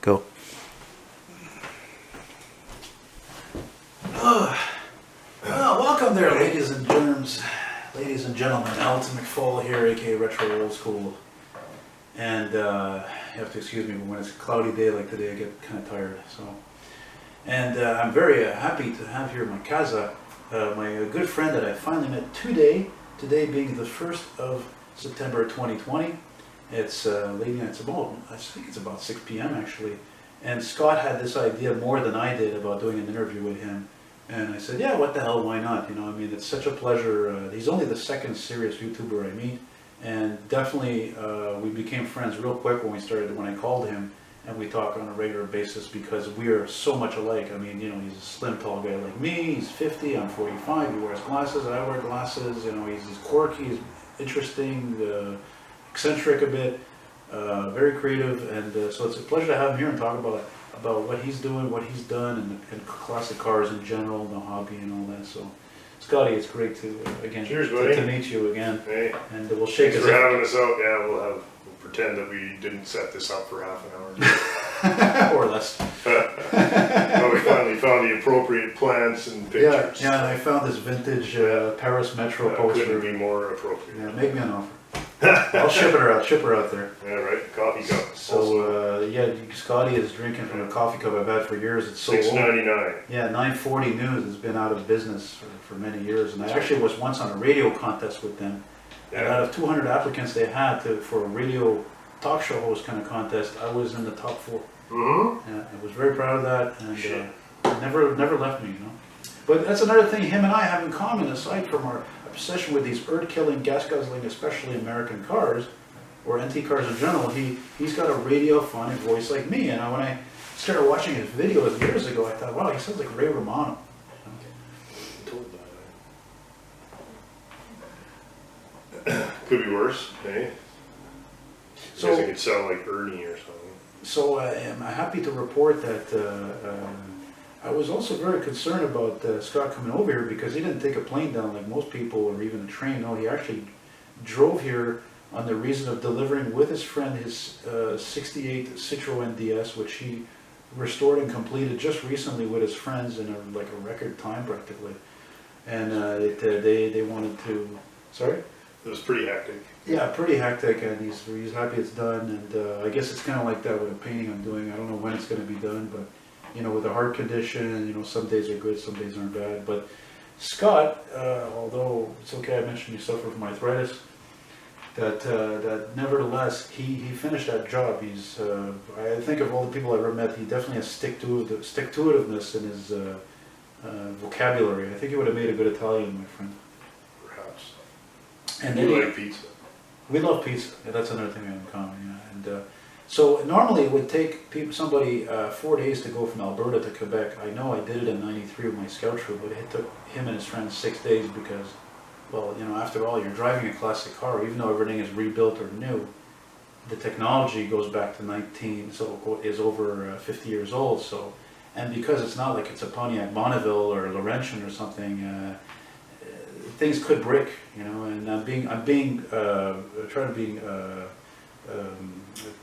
Go. Welcome there, ladies and germs. Ladies and gentlemen, Elton McFall here, aka Retro Old School. And you have to excuse me, but when it's a cloudy day like today, I get kind of tired. And I'm very happy to have here in my casa my good friend that I finally met today being the 1st of September 2020. It's late night, I think it's about 6 p.m. actually. And Scott had this idea more than I did about doing an interview with him. And I said, yeah, what the hell, why not? You know, I mean, it's such a pleasure. He's only the second serious YouTuber I meet. And definitely we became friends real quick when I called him. And we talk on a regular basis because we are so much alike. I mean, you know, he's a slim, tall guy like me. He's 50, I'm 45. He wears glasses, I wear glasses. You know, he's quirky, he's interesting, eccentric a bit, very creative. And so it's a pleasure to have him here and talk about what he's doing, what he's done, and classic cars in general, the hobby and all that. So, Scotty, it's great to again to meet you again. Hey, and we'll shake thanks for having us out. Yeah, we'll pretend that we didn't set this up for half an hour or less. Well, we finally found the appropriate plants and pictures. Yeah, and I found this vintage Paris Metro poster. Couldn't be more appropriate. Yeah, make me an offer. I'll ship her out there. Yeah, right. Coffee cup. So yeah, Scotty is drinking from a coffee cup I've had for years. It's so $6.99. Yeah, 940 News has been out of business for many years, and I actually was once on a radio contest with them. Yeah. And out of 200 applicants they had for a radio talk show host kind of contest, I was in the top 4. Mm-hmm. Yeah, I was very proud of that, and it never left me, you know. But that's another thing him and I have in common, aside from our obsession with these earth-killing, gas-guzzling, especially American cars, or antique cars in general. He's got a radiophonic voice like me, and when I started watching his videos years ago, I thought, wow, he sounds like Ray Romano. Could be worse, eh? So I guess it could sound like Ernie or something. So I'm happy to report that I was also very concerned about Scott coming over here because he didn't take a plane down like most people or even a train. No, he actually drove here on the reason of delivering with his friend his 68 Citroen DS, which he restored and completed just recently with his friends in a record time practically. And they wanted to, sorry? It was pretty hectic. Yeah, pretty hectic, and he's happy it's done. And I guess it's kind of like that with a painting I'm doing. I don't know when it's going to be done, but you know, with a heart condition, you know, some days are good, some days aren't bad. But Scott, although it's okay, I mentioned you suffer from arthritis, that nevertheless he finished that job. He's I think of all the people I've ever met, he definitely has stick-to-itiveness in his vocabulary. I think he would have made a good Italian, my friend. Perhaps. And do you like pizza? We love pizza. Yeah, that's another thing we have in common. Yeah. And so normally it would take somebody 4 days to go from Alberta to Quebec. I know I did it in '93 with my scout troop, but it took him and his friends 6 days because, well, you know, after all, you're driving a classic car. Even though everything is rebuilt or new, the technology goes back to is over 50 years old. So, and because it's not like it's a Pontiac Bonneville or Laurentian or something. Things could break, you know, and I'm trying to be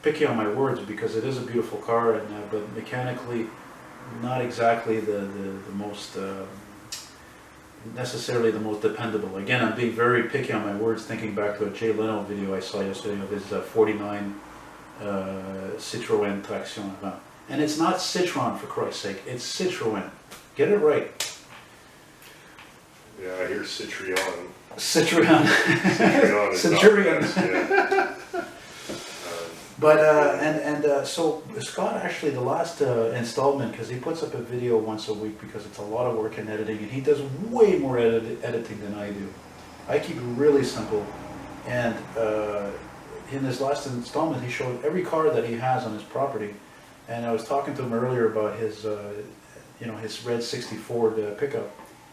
picky on my words because it is a beautiful car, and but mechanically, not exactly the most necessarily the most dependable. Again, I'm being very picky on my words, thinking back to a Jay Leno video I saw yesterday of his '49 Citroen Traction Avant, and it's not Citroen for Christ's sake, it's Citroen. Get it right. Yeah, I hear Citroen. Citroen. Centurion. Yeah. But so Scott actually the last installment, because he puts up a video once a week because it's a lot of work in editing, and he does way more editing than I do. I keep it really simple, and in his last installment he showed every car that he has on his property, and I was talking to him earlier about his his red '64 pickup.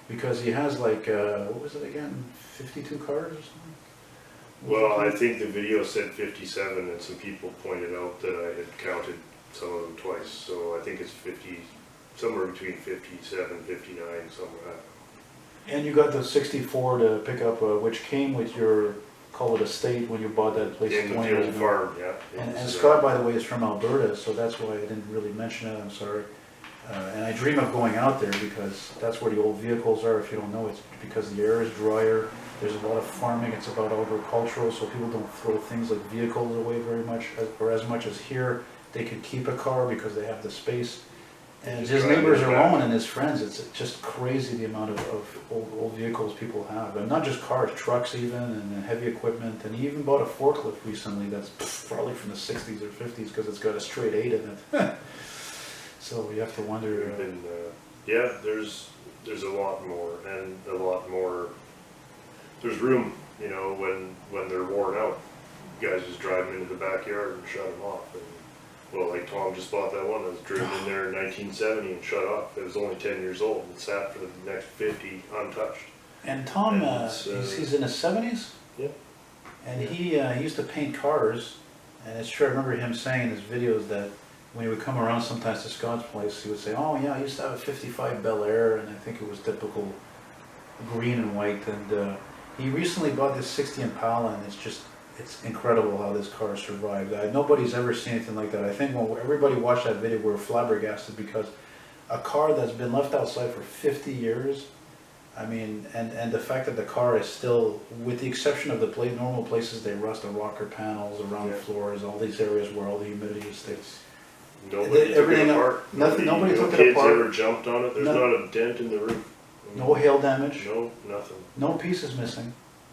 Because he has like, what was it again, 52 cars or something? Well, I think the video said 57, and some people pointed out that I had counted some of them twice. So I think it's 50, somewhere between 57, 59, somewhere like that. And you got the '64 to pick up, which came with your call it estate when you bought that place In 20 the years old ago. farm, yeah. And Scott, by the way, is from Alberta, so that's why I didn't really mention it, I'm sorry. And I dream of going out there because that's where the old vehicles are. If you don't know, it's because the air is drier. There's a lot of farming. It's about agricultural, so people don't throw things like vehicles away very much, or as much as here. They can keep a car because they have the space. And Just his drive neighbors it are back. Roman and his friends. It's just crazy the amount of old vehicles people have. And not just cars, trucks even, and heavy equipment. And he even bought a forklift recently that's probably from the 60s or 50s because it's got a straight 8 in it. So you have to wonder. We've been, yeah, there's a lot more, and a lot more. There's room, you know, when they're worn out. Guys just drive them into the backyard and shut them off. And, well, like Tom just bought that one that was driven in there in 1970 and shut off. It was only 10 years old and sat for the next 50 untouched. And Tom, And it's, he's in his 70s? Yeah. And he used to paint cars, and it's true, I remember him saying in his videos that when he would come around sometimes to Scott's place, he would say, oh yeah, I used to have a 55 Bel Air, and I think it was typical green and white, and he recently bought this 60 Impala, and it's incredible how this car survived. Nobody's ever seen anything like that. I think when everybody watched that video, we were flabbergasted because a car that's been left outside for 50 years, I mean, and the fact that the car is still, with the exception of the normal places they rust, the rocker panels around the floors, all these areas where all the humidity stays. Nobody took it apart. Nobody took it kids apart. ever jumped on it. There's not a dent in the roof. No hail damage. No, nothing. No pieces missing.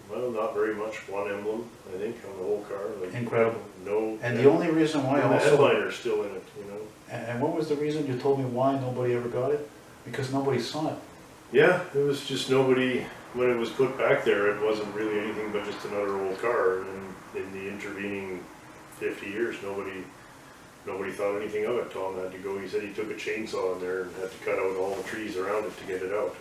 Well, not very much. One emblem, I think, on the whole car. Like, Incredible. No. And the only reason why and the also... headliner's still in it, you know. And what was the reason you told me why nobody ever got it? Because nobody saw it. Yeah, it was just nobody, when it was put back there, it wasn't really anything but just another old car. And in the intervening 50 years, nobody thought anything of it. Tom had to go, he said he took a chainsaw in there and had to cut out all the trees around it to get it out.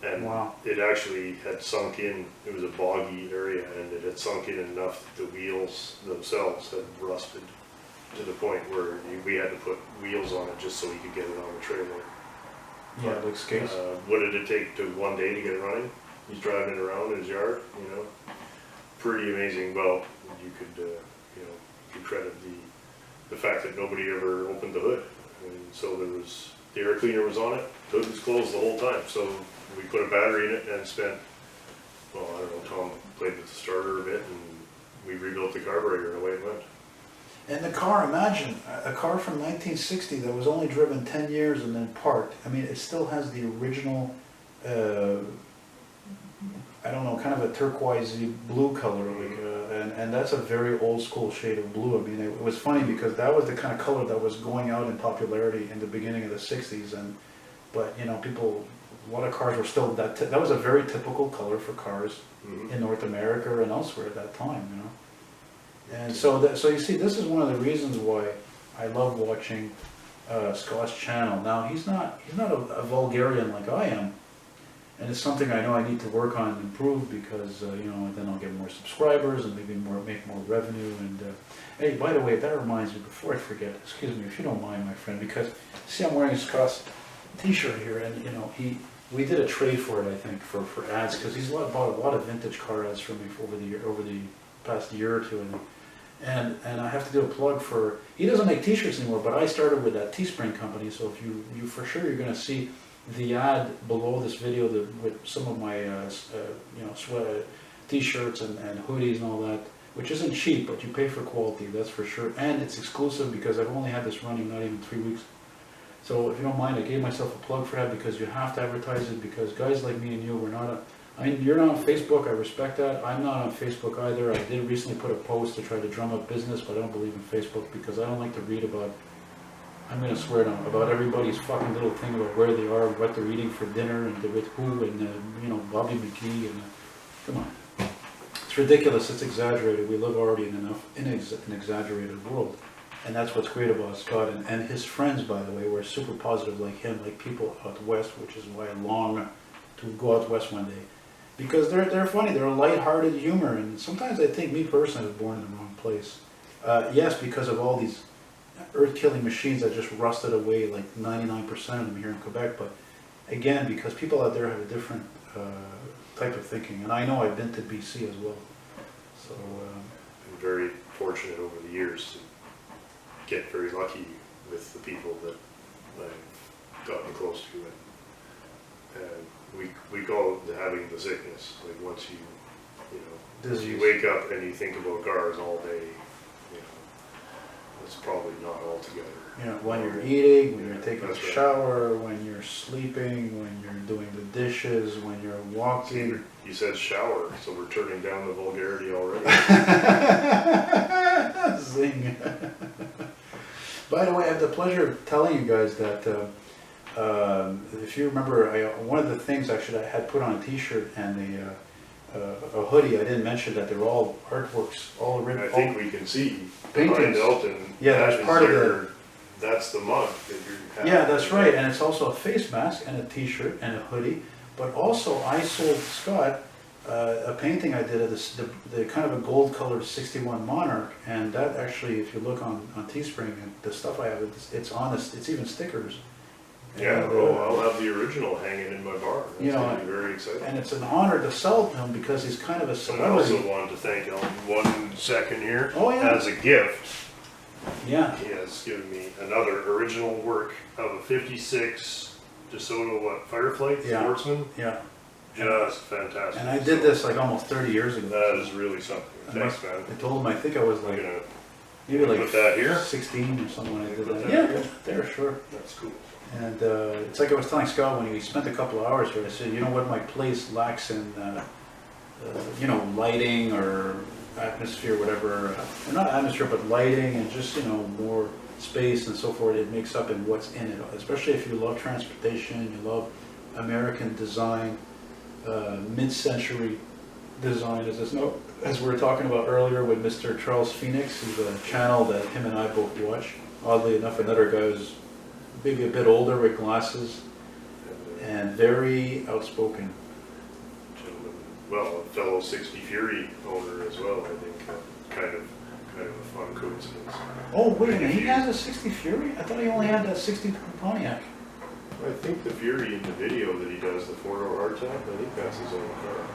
And Wow. it actually had sunk in, it was a boggy area, and it had sunk in enough that the wheels themselves had rusted to the point where we had to put wheels on it just so he could get it on the trailer. Yeah, like skates. What did it take to one day to get it running? He's driving it around in his yard, you know. Pretty amazing. Well, you could, you know, you credit the fact that nobody ever opened the hood. And so there was, the air cleaner was on it, the hood was closed the whole time. So we put a battery in it and spent, well, I don't know, Tom played with the starter a bit and we rebuilt the carburetor and away it went. And the car, imagine, a car from 1960 that was only driven 10 years and then parked. I mean, it still has the original, I don't know, kind of a turquoisey blue color. Like, and that's a very old school shade of blue. I mean, it was funny because that was the kind of color that was going out in popularity in the beginning of the 60s. But, you know, people, a lot of cars were still, that was a very typical color for cars in North America and elsewhere at that time, you know. And so you see, this is one of the reasons why I love watching Scott's channel. Now he's not a vulgarian like I am, and it's something I know I need to work on and improve because you know, then I'll get more subscribers and maybe make more revenue. And hey, by the way, that reminds me, before I forget, excuse me if you don't mind, my friend, because see, I'm wearing Scott's T-shirt here, and you know, we did a trade for it, I think, for ads, because he's bought a lot of vintage car ads from me over the past year or two. And I have to do a plug for, he doesn't make t-shirts anymore, but I started with that Teespring company, so if you for sure you're going to see the ad below this video with some of my you know, t-shirts and hoodies and all that, which isn't cheap, but you pay for quality, that's for sure. And it's exclusive because I've only had this running not even 3 weeks. So if you don't mind, I gave myself a plug for that because you have to advertise it, because guys like me and you, we're not I mean, you're not on Facebook, I respect that. I'm not on Facebook either. I did recently put a post to try to drum up business, but I don't believe in Facebook because I don't like to read about, I'm going to swear now, about everybody's fucking little thing about where they are, what they're eating for dinner, and with who, and you know, Bobby McGee, and come on. It's ridiculous, it's exaggerated. We live already in an exaggerated world. And that's what's great about Scott, and his friends, by the way, were super positive like him, like people out west, which is why I long to go out west one day. Because they're funny, they're a light-hearted humor, and sometimes I think me personally was born in the wrong place. Yes, because of all these earth-killing machines that just rusted away, like 99% of them here in Quebec, but again, because people out there have a different type of thinking, and I know I've been to BC as well. So, been very fortunate over the years to get very lucky with the people that I've gotten close to, and we call it having the sickness. Like once you disease. wake up and you think about cars all day, it's probably not all together. When you're eating, when you're taking a That's right. shower, when you're sleeping, when you're doing the dishes, when you're walking. You said shower, so we're turning down the vulgarity already. Zing. By the way, I have the pleasure of telling you guys that if you remember, one of the things actually I had put on a t-shirt and a hoodie, I didn't mention that they're all artworks, all original. I think we can see paintings. behind Elton. Yeah, that that's is part of their- That's the mug that you have. Yeah, that's right, and it's also a face mask and a t-shirt and a hoodie. But also, I sold Scott a painting I did of this, the kind of a gold-colored '61 Monarch, and that actually, if you look on Teespring, the stuff I have, it's honest. It's even stickers. Yeah, And, I'll have the original hanging in my bar. That's You know, gonna be very exciting. and it's an honor to sell him because he's kind of a And I also celebrity. wanted to thank Elton 1 second here. Oh, yeah. As a gift, Yeah, he has given me another original work of a '56 DeSoto Firefly Yeah. Sportsman. yeah. Just fantastic. And I did this like almost 30 years ago. That is really something. I Thanks, man. I told him I think I was I'm like gonna maybe like put that here? 16 or something when I did Put that. that Yeah, here? there, sure. That's cool. And it's like I was telling Scott when we spent a couple of hours here, I said, you know what my place lacks in, lighting or atmosphere, whatever. Or not atmosphere, but lighting and just, more space and so forth. It makes up in what's in it, especially if you love transportation, you love American design, mid-century design. As we were talking about earlier with Mr. Charles Phoenix, who's a channel that him and I both watch. Oddly enough, another guy who's maybe a bit older with glasses and very outspoken. Gentleman, well, a fellow 60 Fury owner as well. I think kind of a fun coincidence. Oh, wait a minute, he has a 60 Fury? I thought he only had that 60 Pontiac. I think the Fury in the video that he does, the 4-door hardtop, I think that's his own car.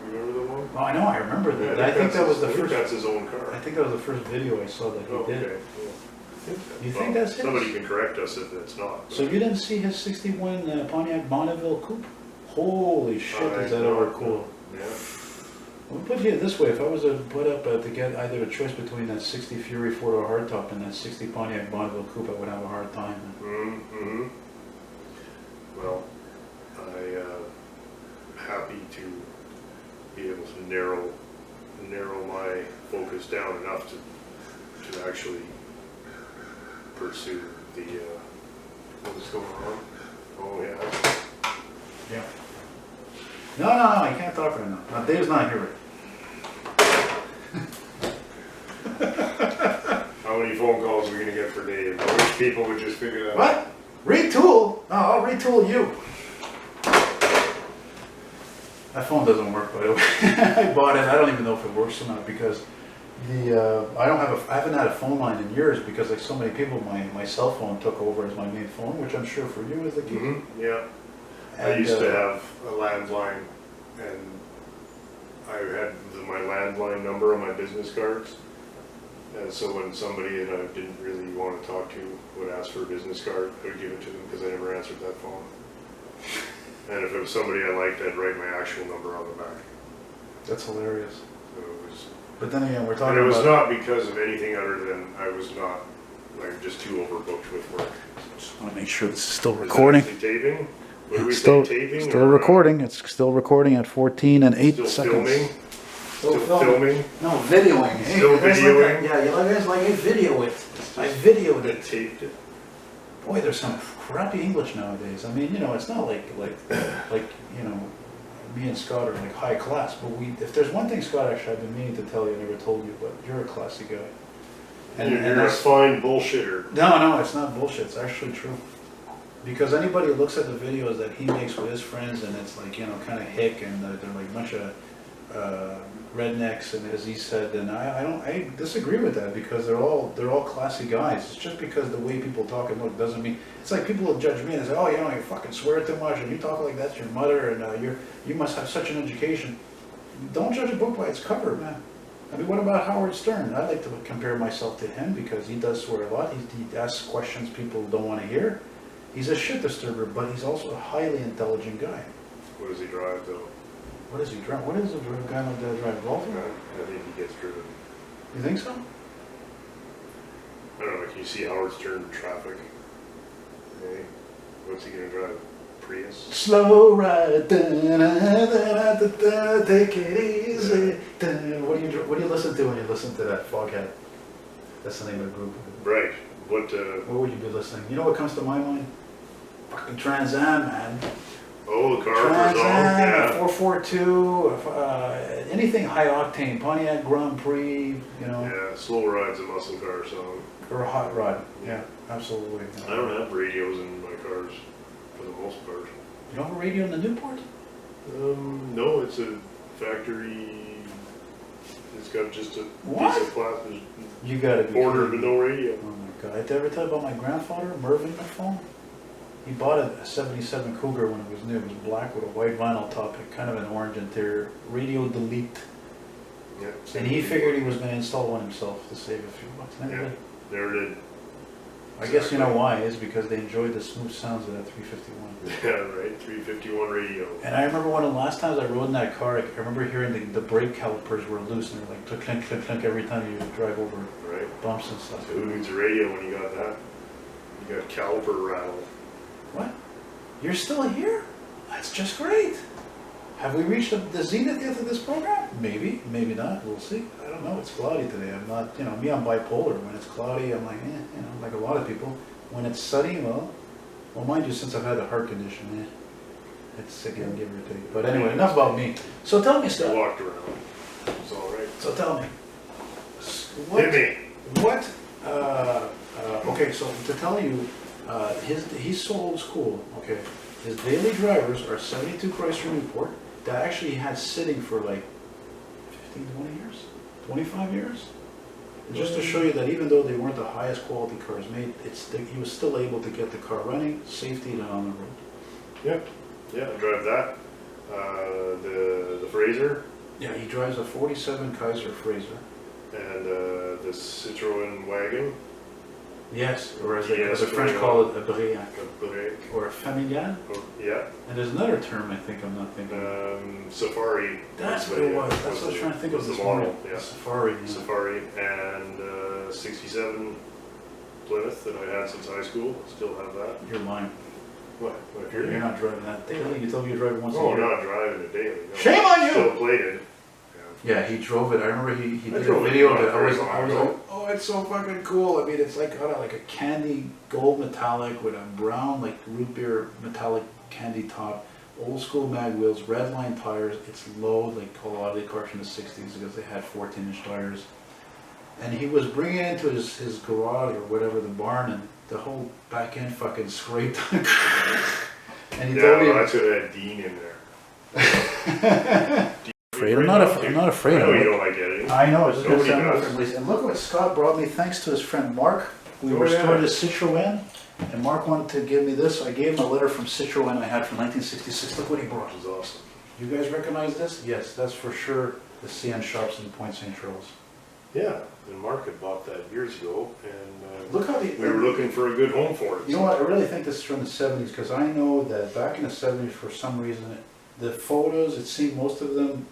You remember the one? Well, I know, I remember that. Yeah, I think that was the I think first. that's his own car. I think that was the first video I saw that he Oh, did. okay. Yeah. You think that's his? Somebody can correct us if it's not. So you didn't see his 61 Pontiac Bonneville coupe? Holy shit, is that ever cool? Yeah. We'll put it this way, if I was to put up to get either a choice between that 60 Fury 4-door hardtop and that 60 Pontiac Bonneville coupe, I would have a hard time. Mm-hmm. Well, I'm happy to be able to narrow my focus down enough to actually pursue the what is going on. Oh yeah. Yeah. No, you can't talk right now. Now, Dave's not here. How many phone calls are we gonna get for Dave? I wish people would just figure that out. What? Retool? No, I'll retool you. That phone doesn't work, by the way. I bought it. I don't even know if it works or not because I haven't had a phone line in years because like so many people, my cell phone took over as my main phone, which I'm sure for you is the key. Mm-hmm. Yeah. And, I used to have a landline, and I had my landline number on my business cards. And so when somebody that I didn't really want to talk to would ask for a business card, I would give it to them because I never answered that phone. And if it was somebody I liked, I'd write my actual number on the back. That's hilarious. So it was, But then again, we're and talking it was about. not because of anything other than I was not, like, just too overbooked with work. I want to make sure this is still Is it recording. actually taping? What do we Still, say, taping? still or, recording. It's still recording at 14 and 8 Still seconds. filming? Still Still filming? No, videoing. Hey, Still you guys videoing? Like that? Yeah, you guys like, hey, video it. I videoed I it. taped it. Boy, there's some crappy English nowadays. I mean, it's not like me and Scott are like high class, but if there's one thing, Scott, actually, I've been meaning to tell you, I never told you, but you're a classy guy. You're a fine bullshitter. No, it's not bullshit. It's actually true. Because anybody who looks at the videos that he makes with his friends, and it's like, kind of hick, and they're like a bunch of rednecks, and as he said, and I disagree with that because they're all classy guys. It's just because the way people talk and look doesn't mean. It's like people will judge me and say, oh, you fucking swear too much, and you talk like that's your mother, and you must have such an education. don't judge a book by its cover, man. I mean, what about Howard Stern? I like to compare myself to him because he does swear a lot. He asks questions people don't want to hear. He's a shit disturber, but he's also a highly intelligent guy. What does he drive though? What does he drive? What is a guy like that drive? Golf? I think he gets driven. You think so? I don't know, can you see Howard Stern in traffic? Hey, what's he gonna drive? Prius? Slow ride, take it easy. What do you listen to when you listen to that Foghat? That's the name of the group. Right. What would you be listening? You know what comes to my mind? Fucking Trans Am, man. Oh, the car Trans song, Am, yeah. 442, anything high octane, Pontiac Grand Prix, you know. Yeah, Slow Ride's a muscle car song. Or a hot rod. Yeah, absolutely. I don't have radios in my cars for the most part. You don't have a radio in the Newport? No, it's a factory. It's got just a What? piece of plastic. You gotta be Border kidding. with no radio. Oh my god. Did I ever tell you about my grandfather, Mervyn McFall? He bought a 77 Cougar when it was new. It was black with a white vinyl top and kind of an orange interior. Radio delete. Yeah. And he figured he was going to install one himself to save a few bucks. Never Yeah. did. Never did. I guess you know why, is because they enjoyed the smooth sounds of that 351. Yeah, right. 351 radio. And I remember one of the last times I rode in that car, I remember hearing the brake calipers were loose and they're like click, click, click, click every time you drive over Right. bumps and stuff. So who needs a radio when you got that? You got caliper rattle. What? You're still here? That's just great. Have we reached the zenith yet of this program? Maybe, maybe not. We'll see. I don't know. It's cloudy today. I'm not, you know, me, I'm bipolar. When it's cloudy, I'm like, you know, like a lot of people. When it's sunny, well, mind you, since I've had a heart condition, it's again, give or take. But anyway, enough about me. So tell me, I Scott. walked around. It's all right. So tell me. Hit me. What? Okay, so to tell you, he's so old school. Okay, his daily drivers are 72 Chrysler Newport that actually he had sitting for like 15, 20 years, 25 years. And just to show you that even though they weren't the highest quality cars made, he was still able to get the car running, safety, and on the road. Yep. Yeah, I drive that. The Fraser. Yeah, he drives a 47 Kaiser Fraser. And the Citroen wagon. Yes, or as Yes, the French call it, a Briac. A Briac. Or a Familial. Oh, yeah. And there's another term I think I'm not thinking of. Safari. That's what it was. That's what I was trying to think of the this model. morning. Yeah. Safari. Yeah. Safari and 67 Plymouth that I had since high school. Still have that. You're lying. What? You're not driving that daily. You told me you drive it once a Oh, year. not driving it daily. No. Shame on you! Still plated. Yeah, he drove it. I remember he did a drove it video not that I very was long like, ago. oh, it's so fucking cool. I mean, it's like got like a candy gold metallic with a brown like root beer metallic candy top, old school mag wheels, red line tires. It's low, like a lot of the cars from the 60s because they had 14-inch tires. And he was bringing it into his garage or whatever, the barn, and the whole back end fucking scraped. And he told me, Yeah, well, that's what had Dean in there. afraid. I'm not afraid I of know it. you don't like editing. I know, it's just Nobody gonna sound does. differently. And look what Scott brought me, thanks to his friend Mark. We Oh, restored yeah. his Citroen, and Mark wanted to give me this. I gave him a letter from Citroen I had from 1966. Look what he brought. Which is awesome. You guys recognize this? Yes, that's for sure the CN Sharps in Point St. Charles. Yeah, and Mark had bought that years ago, and Look how we were looking for a good home for it. You know what, I really think this is from the 70s, because I know that back in the 70s, for some reason, the photos, it seemed most of them,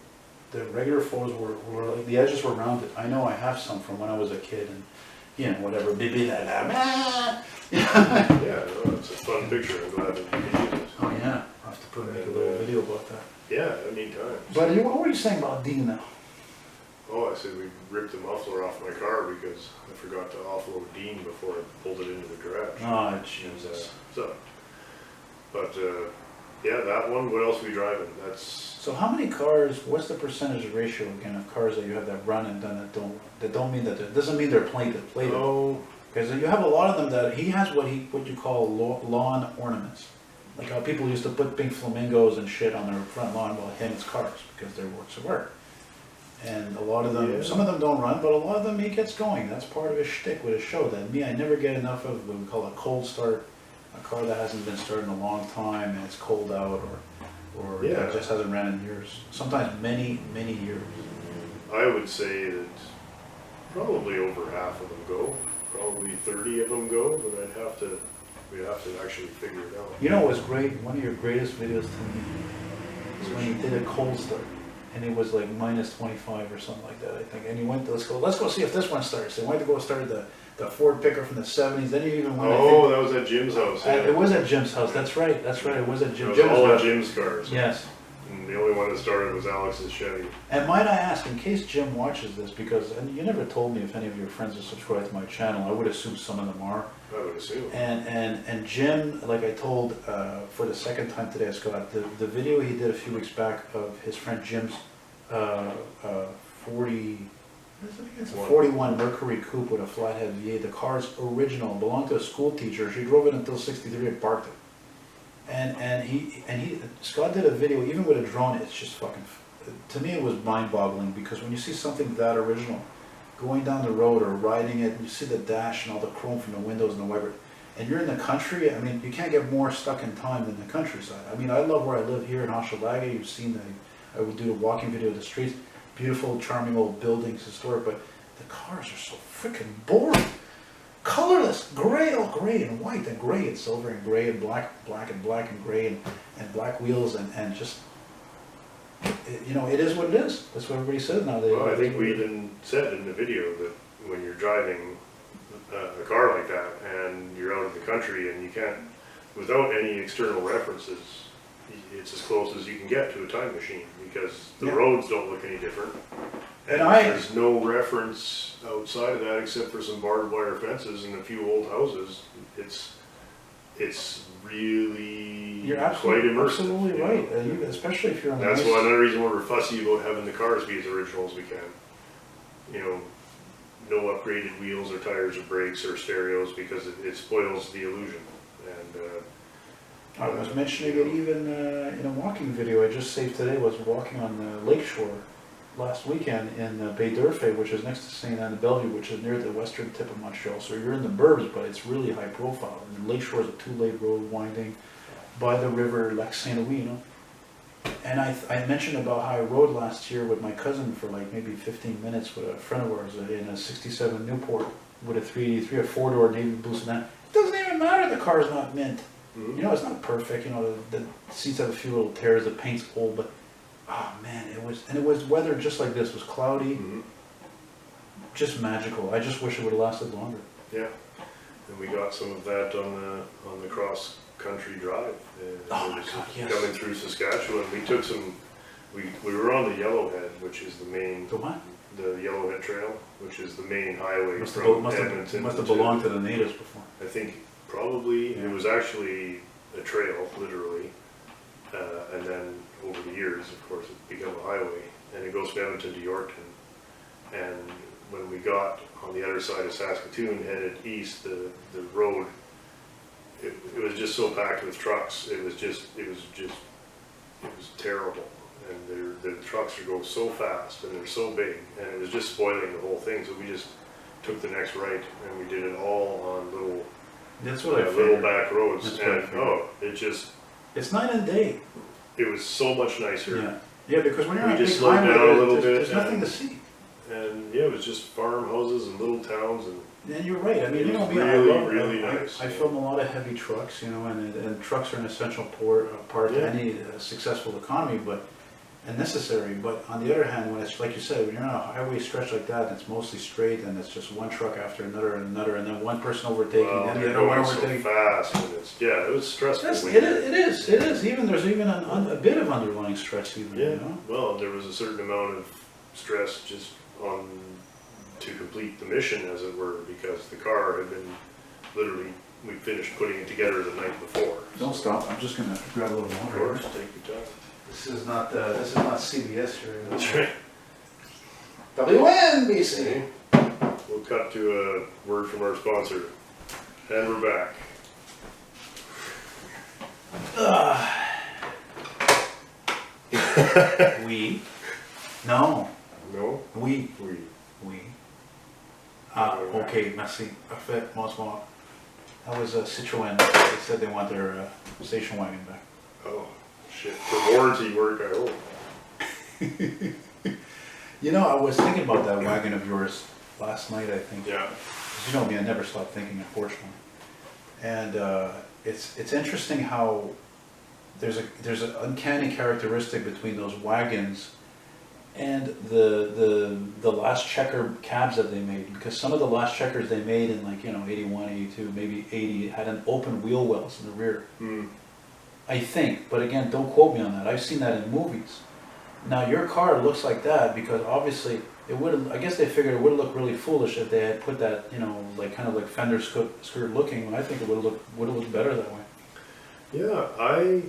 the regular photos were like, the edges were rounded. I know I have some from when I was a kid, and, you know, whatever, bibi la la, ah. Yeah, no, it's a fun picture. I'm glad that you can use it. Oh yeah, I'll have to make a little video about that. Yeah, anytime. But what were you saying about Dean now? Oh, I said we ripped the muffler off my car because I forgot to offload Dean before I pulled it into the garage. Oh, And, Jesus. Yeah, that one. What else are we driving? That's So how many cars, what's the percentage ratio again of cars that you have that run and done that don't mean that, doesn't mean they're plated? oh Because you have a lot of them that, he has what you call lawn ornaments. Like how people used to put pink flamingos and shit on their front lawn, well him it's cars, because they're works of art. And a lot of them, Yeah. some of them don't run, but a lot of them he gets going. That's part of his shtick with his show. That me, I never get enough of what we call a cold start, a car that hasn't been started in a long time and it's cold out, or or Yeah. that just hasn't ran in years? Sometimes many, many years. I would say that probably over half of them go, probably 30 of them go, but we'd have to actually figure it out. You know what was great? One of your greatest videos to me is when you did a cold start, and it was like minus 25 or something like that, I think. And you went, let's go see if this one starts. They went to go start the Ford pickup from the 70s. Then you even went. Oh, that was at Jim's house. Yeah. It was at Jim's house. That's right. That's right. It was at Jim's. It was all at Jim's cars. Yes. And the only one that started was Alex's Chevy. And might I ask, in case Jim watches this, because and you never told me if any of your friends are subscribed to my channel. I would assume some of them are. I would assume. And Jim, like I told for the second time today, Scott, the video he did a few weeks back of his friend Jim's 41 Mercury Coupe with a flathead V8. The car's original, belonged to a school teacher. She drove it until 63 and parked it. And Scott did a video, even with a drone. It's just fucking, to me it was mind-boggling, because when you see something that original going down the road or riding it, and you see the dash and all the chrome from the windows and the wiper, and you're in the country, I mean, you can't get more stuck in time than the countryside. I mean, I love where I live here in Hochelaga. You've seen that I would do a walking video of the streets, beautiful, charming old buildings, historic, but the cars are so freaking boring. Colorless, gray, all gray and white and gray and silver and gray and black and black and gray and black wheels and just, you know, it is what it is. That's what everybody says nowadays. Well, I think we even said in the video that when you're driving a car like that and you're out in the country and you can't, without any external references, it's as close as you can get to a time machine, because the roads don't look any different. And there's no reference outside of that except for some barbed wire fences and a few old houses. It's really quite immersive. Absolutely right, especially if you're on the That's one other reason why we're fussy about having the cars be as original as we can. You know, no upgraded wheels or tires or brakes or stereos, because it spoils the illusion. And I was mentioning it even in a walking video I just saved today. Was walking on the lakeshore last weekend in Bay d'Urfé, which is next to St. Anne de Bellevue, which is near the western tip of Montreal. So you're in the burbs, but it's really high profile. And the lakeshore is a two-lane road winding by the river Lac Saint-Louis, you know. And I mentioned about how I rode last year with my cousin for like maybe 15 minutes with a friend of ours in a 67 Newport with a 383, a four-door Navy blue sedan. It doesn't even matter, the car's not mint. You know, it's not perfect, you know, the seats have a few little tears, the paint's old, but oh man, it was weather just like this. It was cloudy, just magical. I just wish it would have lasted longer. yeah, and we got some of that on the cross country drive. Oh my God, yes. Coming through Saskatchewan, we took some. We were on the Yellowhead, which is the main. The what? The Yellowhead Trail, which is the main highway Must from have Edmonton. must have belonged to the natives before. I think probably it was actually a trail, literally, and then over the years, of course, it became a highway, and it goes from Edmonton to Yorkton. And when we got on the other side of Saskatoon, headed east, the road, it was just so packed with trucks. It was terrible. And the trucks go so fast, and they're so big, and it was just spoiling the whole thing. So we just took the next right, and we did it all on little. That's what I figured. Little back roads, That's what I and figured. It's night and day. It was so much nicer. Yeah, yeah, because when you're We on a just big slowed highway, down a little bit, there's nothing to see. And yeah, it was just farmhouses and little towns, and And you're right. I mean, It you know was me. really nice. I film a lot of heavy trucks, you know, and trucks are an essential part to any successful economy, and necessary. But on the other hand, when it's like you said, when you're on a highway stretch like that, and it's mostly straight, and it's just one truck after another and another, and then one person overtaking, then the other one overtaking. so fast, and it was stressful. It is. There's even a bit of underlying stress, even. Yeah. You know? Well, there was a certain amount of stress just to complete the mission, as it were, because the car had been literally, we finished putting it together the night before. Don't stop. I'm just gonna grab a little Of water. course, take your time. This is not CBS here. That's right. WNBC. We'll cut to a word from our sponsor, and we're back. We? No. No? We. We. Okay, merci. Parfait. Bonsoir. That was Citroen. They said they want their station wagon back. Oh, shit, for warranty work, I hope. You know, I was thinking about that wagon of yours last night, I think. Yeah. 'Cause you know me, I never stop thinking, unfortunately. And it's interesting how there's an uncanny characteristic between those wagons and the last checker cabs that they made. Because some of the last checkers they made in, like, you know, 81, 82, maybe 80, had an open wheel wells in the rear. Mm. I think, but again, don't quote me on that. I've seen that in movies. Now your car looks like that because obviously it would have, I guess they figured it would have looked really foolish if they had put that, you know, like kind of like fender skirt looking, and I think it would have looked better that way. Yeah, I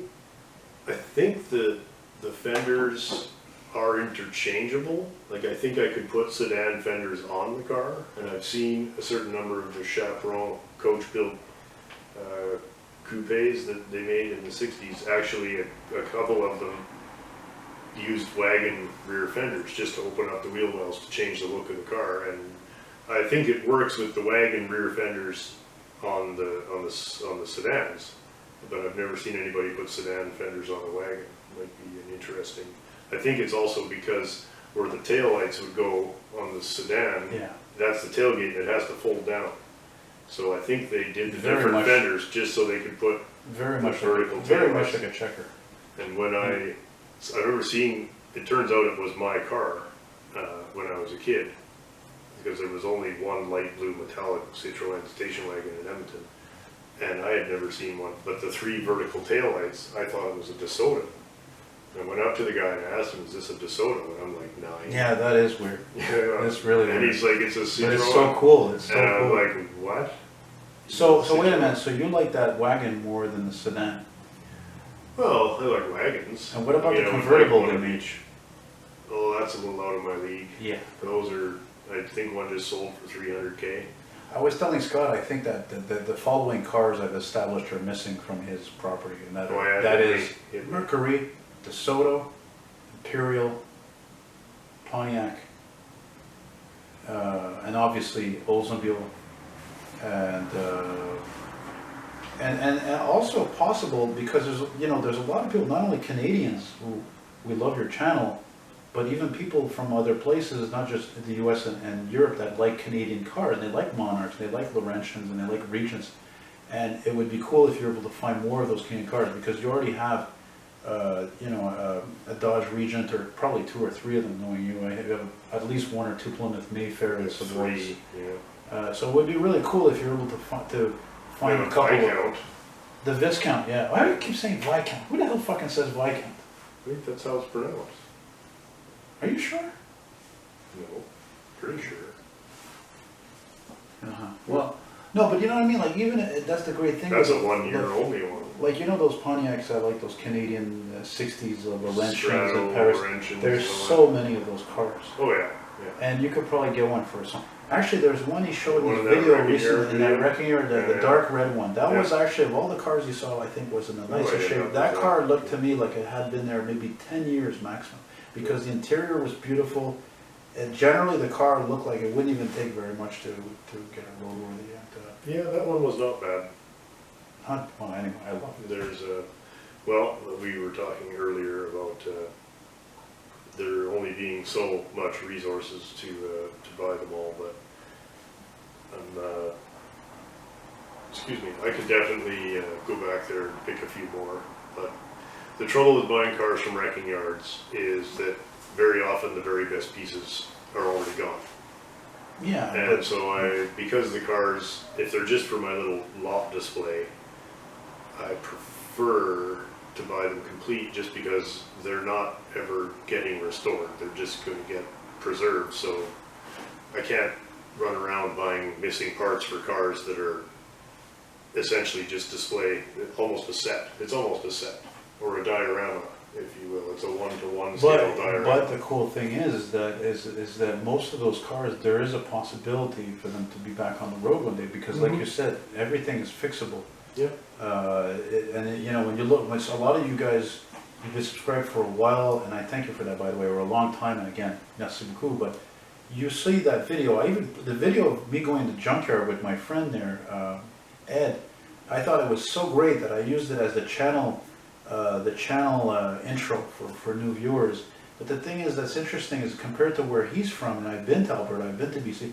think the fenders are interchangeable. Like, I think I could put sedan fenders on the car, and I've seen a certain number of the Chaperon coach-built coupes that they made in the 60s. Actually, a couple of them used wagon rear fenders just to open up the wheel wells to change the look of the car, and I think it works with the wagon rear fenders on the sedans, but I've never seen anybody put sedan fenders on a wagon. Might be an interesting. I think it's also because where the taillights would go on the sedan, Yeah. that's the tailgate and it has to fold down. So I think they did the Very different much- fenders just so they could put Very the much vertical like, very taillights. much like a checker. And when I remember seeing, it turns out it was my car when I was a kid, because there was only one light blue metallic Citroen station wagon in Edmonton, and I had never seen one. But the three vertical taillights, I thought it was a DeSoto. I went up to the guy and I asked him, "Is this a DeSoto?" And I'm like, "9." Yeah, that is weird. Yeah, That's really and weird. he's like, "It's a Citroen." But it's so cool. It's so and I'm cool. like, "What?" So wait a minute. So you like that wagon more than the sedan? Well, I like wagons. And what about You the know, convertible like they one of made? each. Oh, that's a little out of my league. Yeah. Those are, I think one just sold for $300K. I was telling Scott, I think that the following cars I've established are missing from his property, and that, Oh, yeah, that hit is me, hit me. Mercury, DeSoto, Imperial, Pontiac, and obviously Oldsmobile, and also possible because there's a lot of people, not only Canadians who we love your channel, but even people from other places, not just the US and Europe, that like Canadian cars, and they like Monarchs, they like Laurentians, and they like Regents. And it would be cool if you're able to find more of those Canadian cars, because you already have, a Dodge Regent, or probably 2 or 3 of them, knowing you. I have at least 1 or 2 Plymouth Mayfair and Savoys. Yeah. So it would be really cool if you're able to find a couple of Viscount. the Viscount. Yeah, why do you keep saying Viscount? Who the hell fucking says Viscount? I think that's how it's pronounced. Are you sure? No, pretty sure. Well, no, but you know what I mean. Like, even that's the great thing. That's a with- 1-year like- only one. Like, you know those Pontiacs, I like those Canadian 60s Laurentians Straddle, in Paris. Laurentians, There's and all so many of those cars. Oh yeah, yeah. And you could probably get one for some. Actually, there's one he showed One in in his that video wrecking recently, yard in that video? wrecking yard, the Yeah. dark red one. That Yeah. was actually, of all the cars you saw, I think was in the I nicest didn't know shape. That that. car looked to me like it had been there maybe 10 years maximum, because the interior was beautiful. And generally, the car looked like it wouldn't even take very much to get a roadworthy. Yeah, that one was not bad. Well, anyway, I love it. There's well, we were talking earlier about there only being so much resources to buy them all, but excuse me, I could definitely go back there and pick a few more. But the trouble with buying cars from wrecking yards is that very often the very best pieces are already gone. Yeah, And but so because the cars, if they're just for my little lot display, I prefer to buy them complete, just because they're not ever getting restored. They're just going to get preserved. So I can't run around buying missing parts for cars that are essentially just display, almost a set. It's almost a set, or a diorama, if you will. It's a 1-to-1 scale diorama. But the cool thing is that most of those cars, there is a possibility for them to be back on the road one day, because like you said, everything is fixable. Yeah. When you look, a lot of you guys, you've been subscribed for a while, and I thank you for that, by the way, or a long time, and again, merci beaucoup, but you see that video, the video of me going to junkyard with my friend there, Ed, I thought it was so great that I used it as the channel the channel intro for new viewers. But the thing is that's interesting is compared to where he's from, and I've been to Alberta, I've been to BC,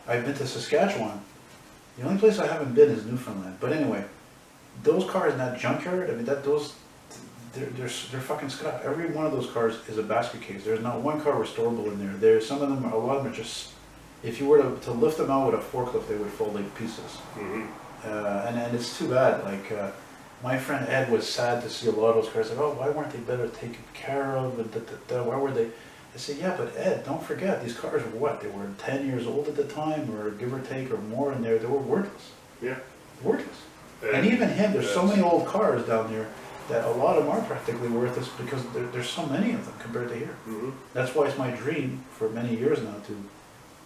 I've been to Saskatchewan. The only place I haven't been is Newfoundland. But anyway, those cars in that junkyard, I mean, they're fucking scrap. Every one of those cars is a basket case. There's not one car restorable in there. There's some of them, a lot of them are just, if you were to lift them out with a forklift, they would fall like pieces. And it's too bad. Like my friend Ed was sad to see a lot of those cars. Like, oh, why weren't they better taken care of? And why were they? I said, yeah, but Ed, don't forget, these cars were what? They were 10 years old at the time, or give or take, or more, and they were worthless. Yeah. Worthless. And even him, there's so many old cars down there that a lot of them are practically worthless because there's so many of them compared to here. That's why it's my dream for many years now to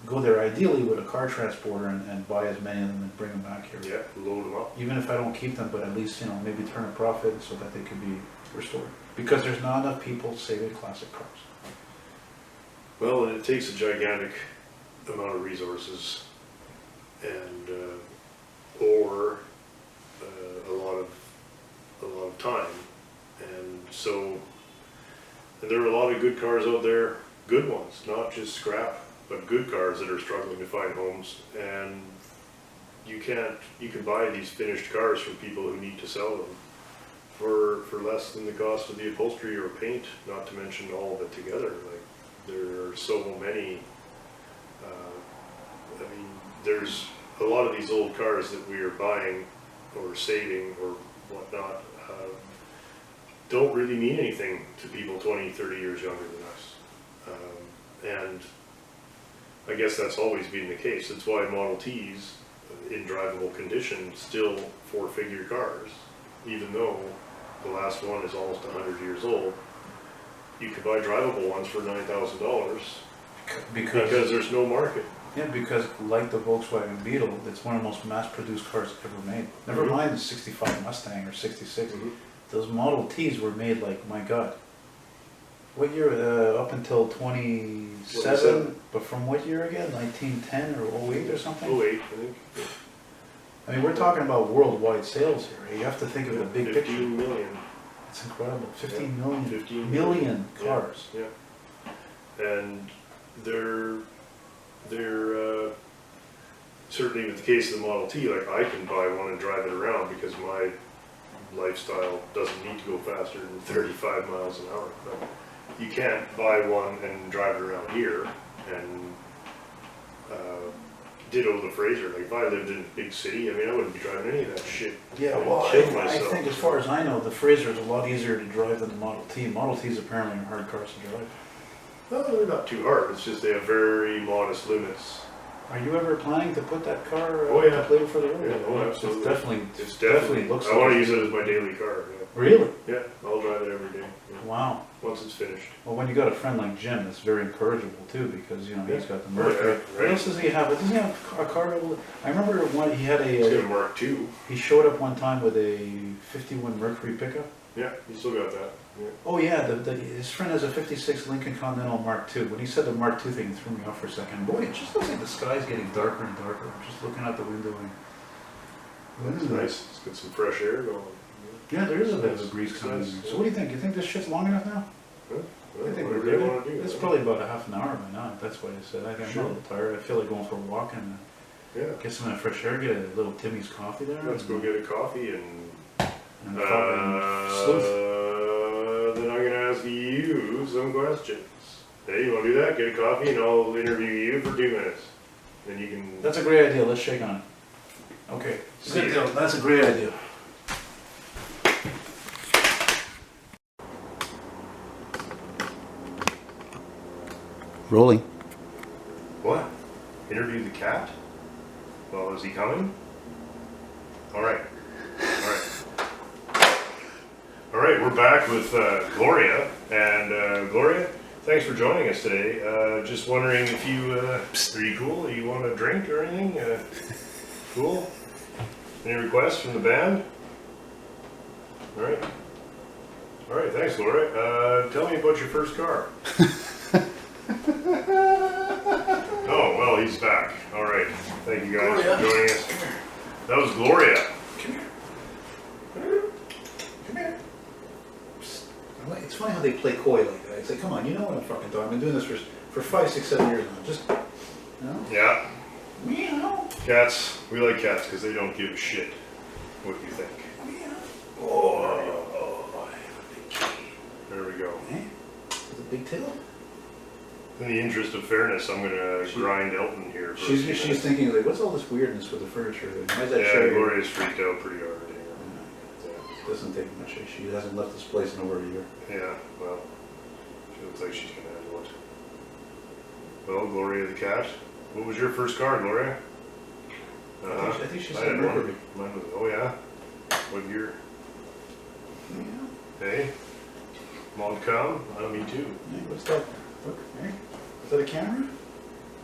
go there ideally with a car transporter and buy as many of them and bring them back here. Yeah, load them up. Even if I don't keep them, but at least, you know, maybe turn a profit so that they could be restored. Because there's not enough people saving classic cars. Well, and it takes a gigantic amount of resources and or a lot of time, and so there are a lot of good cars out there, good ones, not just scrap, but good cars that are struggling to find homes. And you can buy these finished cars from people who need to sell them for less than the cost of the upholstery or paint, not to mention all of it together. Like, there are so many, I mean, there's a lot of these old cars that we are buying or saving or whatnot don't really mean anything to people 20, 30 years younger than us. And I guess that's always been the case. That's why Model Ts in drivable condition still four-figure cars, even though the last one is almost 100 years old. You could buy drivable ones for $9,000 because there's no market. Yeah, because like the Volkswagen Beetle, it's one of the most mass-produced cars ever made. Never mind the 65 Mustang or 66. Those Model Ts were made like, my God. What year? Up until 27, but from what year again? 1910 or 08 or something? 08, I think. I mean, we're talking about worldwide sales here. You have to think of the big picture. 15 million. It's incredible. 15 million. 15 million cars. Yeah. And they're certainly with the case of the Model T, like I can buy one and drive it around because my lifestyle doesn't need to go faster than 35 miles an hour. But you can't buy one and drive it around here. And ditto the Fraser. Like if I lived in a big city, I mean, I wouldn't be driving any of that shit. Yeah, well, I think as far as I know, the Fraser is a lot easier to drive than the Model T. Model T's apparently are hard cars to drive. No, they're not too hard. It's just they have very modest limits. Are you ever planning to put that car to play for the road? Yeah, oh, absolutely. It's definitely looks. I want to use it as my daily car. Yeah. Really? Yeah, I'll drive it every day. Yeah. Wow. Once it's finished. Well, when you got a friend like Jim, it's very encourageable too, because you know he's got the Mercury. Oh, yeah, right. What else does he have? Does he have a car? I remember one. He had He's got a Mark II. He showed up one time with a '51 Mercury pickup. Yeah, he still got that. Yeah. Oh yeah, his friend has a '56 Lincoln Continental Mark II. When he said the Mark II thing, it threw me off for a second. Boy, it just looks like the sky's getting darker and darker. I'm just looking out the window and that's nice. It's got some fresh air going. Yeah, there is a bit of a breeze coming in. So what do you think? You think this shit's long enough now? Well, I think whatever you want to do. It's probably about a half an hour by now. That's what I said. I think I'm a little tired. I feel like going for a walk and get some of that fresh air. Get a little Timmy's coffee there. Let's go get a coffee and sleuth. Then I'm gonna ask you some questions. Hey, you want to do that? Get a coffee and I'll interview you for 2 minutes. Then you can. That's a great idea. Let's shake on it. Okay. Good deal. That's a great idea. Rolling. What? Interview the cat? Well, is he coming? All right. All right, we're back with Gloria. And Gloria, thanks for joining us today. Just wondering if you, are you cool? You want a drink or anything? Cool? Any requests from the band? All right. All right, thanks, Gloria. Tell me about your first car. Oh, well, he's back. All right. Thank you guys for joining us. That was Gloria. Come here. Come here. funny how they play coy like that. It's like, come on, you know what I'm fucking talking. I've been doing this for 5, 6, 7 years now. Just, you know? Yeah. Meow. Cats, we like cats because they don't give a shit what you think. Meow. Oh, there we go. hey, with a big tail. In the interest of fairness, I'm gonna grind Elton here. For She's thinking like, what's all this weirdness with the furniture? Why is that yeah, chair? Gloria's freaked out pretty hard. It doesn't take much. She hasn't left this place in over a year. Yeah, well, she looks like she's gonna handle it. Well, Gloria the cat. What was your first car, Gloria? I think she I said had Mercury. one. Mine was, oh yeah? What year? Yeah. Hey? Long come? Me too. Hey, what's that? Look, hey, is that a camera?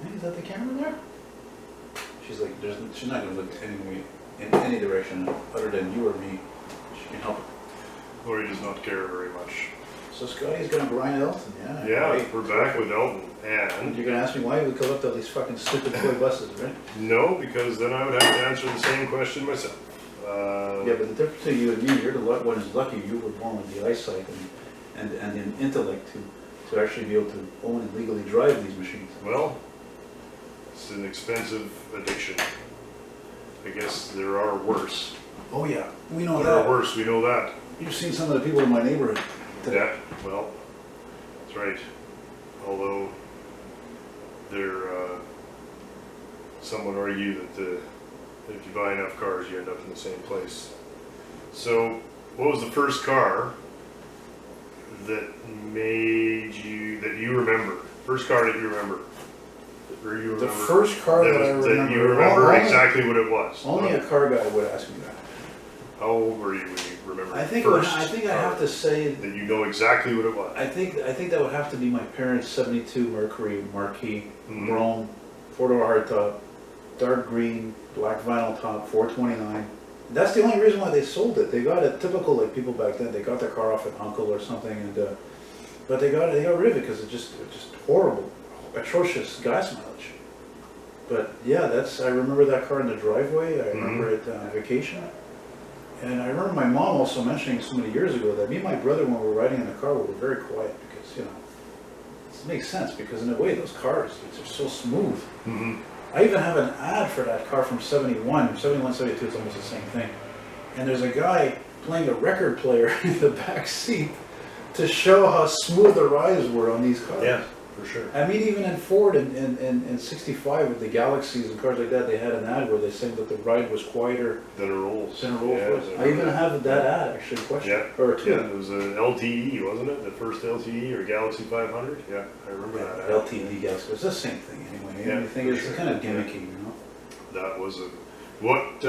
Hey, is that the camera there? She's like, she's not going to look in any direction other than you or me. She can help it. Gloria does not care very much. So Scotty's going to grind Elton, yeah. Yeah, right. we're back with Elton. And you're going to ask me why we collect all these fucking stupid toy buses, right? No, because then I would have to answer the same question myself. Yeah, but the difference between you and me, you're the one who's lucky you were born with the eyesight and the intellect to actually be able to own and legally drive these machines. Well, it's an expensive addiction. I guess there are worse. Oh yeah, we know There that. are worse, we know that. You've seen some of the people in my neighborhood today. Yeah, well, that's right. Although, some would argue that if you buy enough cars, you end up in the same place. So, what was the first car that that you remember? First car that you remember? Or you The remember first car that I remember. That you remember only, exactly what it was? Only a car guy would ask me that. How old were you when you remember I think first I car have to say that you know exactly what it was? I think that would have to be my parents' '72 Mercury Marquis, Chrome, 4-door hardtop, dark green, black vinyl top, 429. That's the only reason why they sold it. They got a typical like people back then. They got their car off an uncle or something, and but they got rid of it because it's just horrible, atrocious gas mileage. But yeah, I remember that car in the driveway. I remember it on vacation. And I remember my mom also mentioning so many years ago that me and my brother, when we were riding in the car, we were very quiet because, you know, it makes sense because in a way those cars, they're so smooth. I even have an ad for that car from 71, 72, it's almost the same thing. And there's a guy playing a record player in the back seat to show how smooth the rides were on these cars. Yeah, for sure. I mean, even in Ford in 65 with the Galaxies and cars like that, they had an ad where they said that the ride was quieter than a Rolls. Was. I even have that ad actually questioned. Yeah, or two. Yeah, it was an LTE, wasn't it? The first LTE or Galaxy 500? Yeah, I remember that. LTE Galaxy. It's the same thing anyway. Yeah, I think it's kind of gimmicky, you know. That was what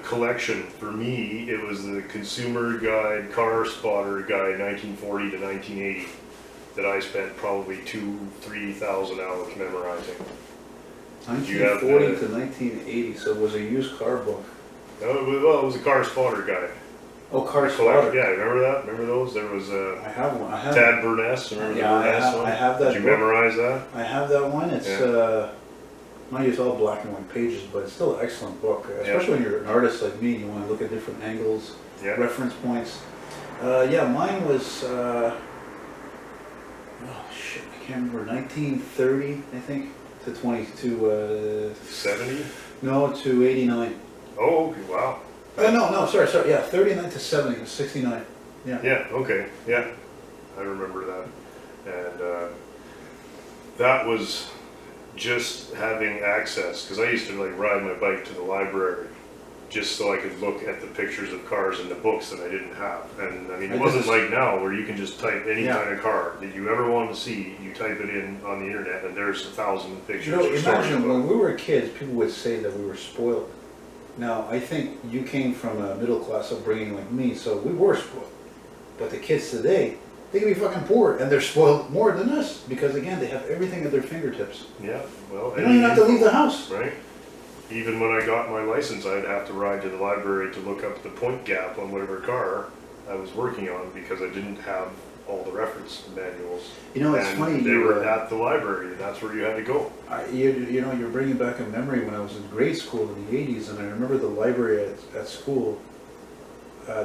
collection for me? It was the Consumer Guide, Car Spotter Guide, 1940 to 1980. That I spent probably 2,000-3,000 hours memorizing. 1940 to 1980, so it was a used car book. Well, it was a Car Spotter Guide. Oh, Car Spotter. Yeah, remember that? Remember those? There was I have one. I have Tad Burness. Remember the Burness one? I have that. Did you memorize that? I have that one. It's mind you, it's all black and white pages, but it's still an excellent book. Especially when you're an artist like me, you want to look at different angles, reference points. Yeah, mine was. Oh shit, I can't remember. 1930, I think, to 70? No, to 89. Oh, okay, wow. No, sorry. Yeah, 39 to 70, 69. Yeah. Yeah, okay, yeah. I remember that. And that was just having access, because I used to like ride my bike to the library just so I could look at the pictures of cars in the books that I didn't have. And I mean, it wasn't like now where you can just type any kind of car that you ever want to see, you type it in on the internet and there's 1,000 pictures. You know, imagine when we were kids, people would say that we were spoiled. Now, I think you came from a middle class upbringing like me, so we were spoiled. But the kids today, they can be fucking poor and they're spoiled more than us because again, they have everything at their fingertips. Yeah, well, you don't even have to leave the house. Right. Even when I got my license, I'd have to ride to the library to look up the point gap on whatever car I was working on because I didn't have all the reference manuals. You know, it's funny. They were at the library, and that's where you had to go. You know, you're bringing back a memory when I was in grade school in the 80s, and I remember the library at school,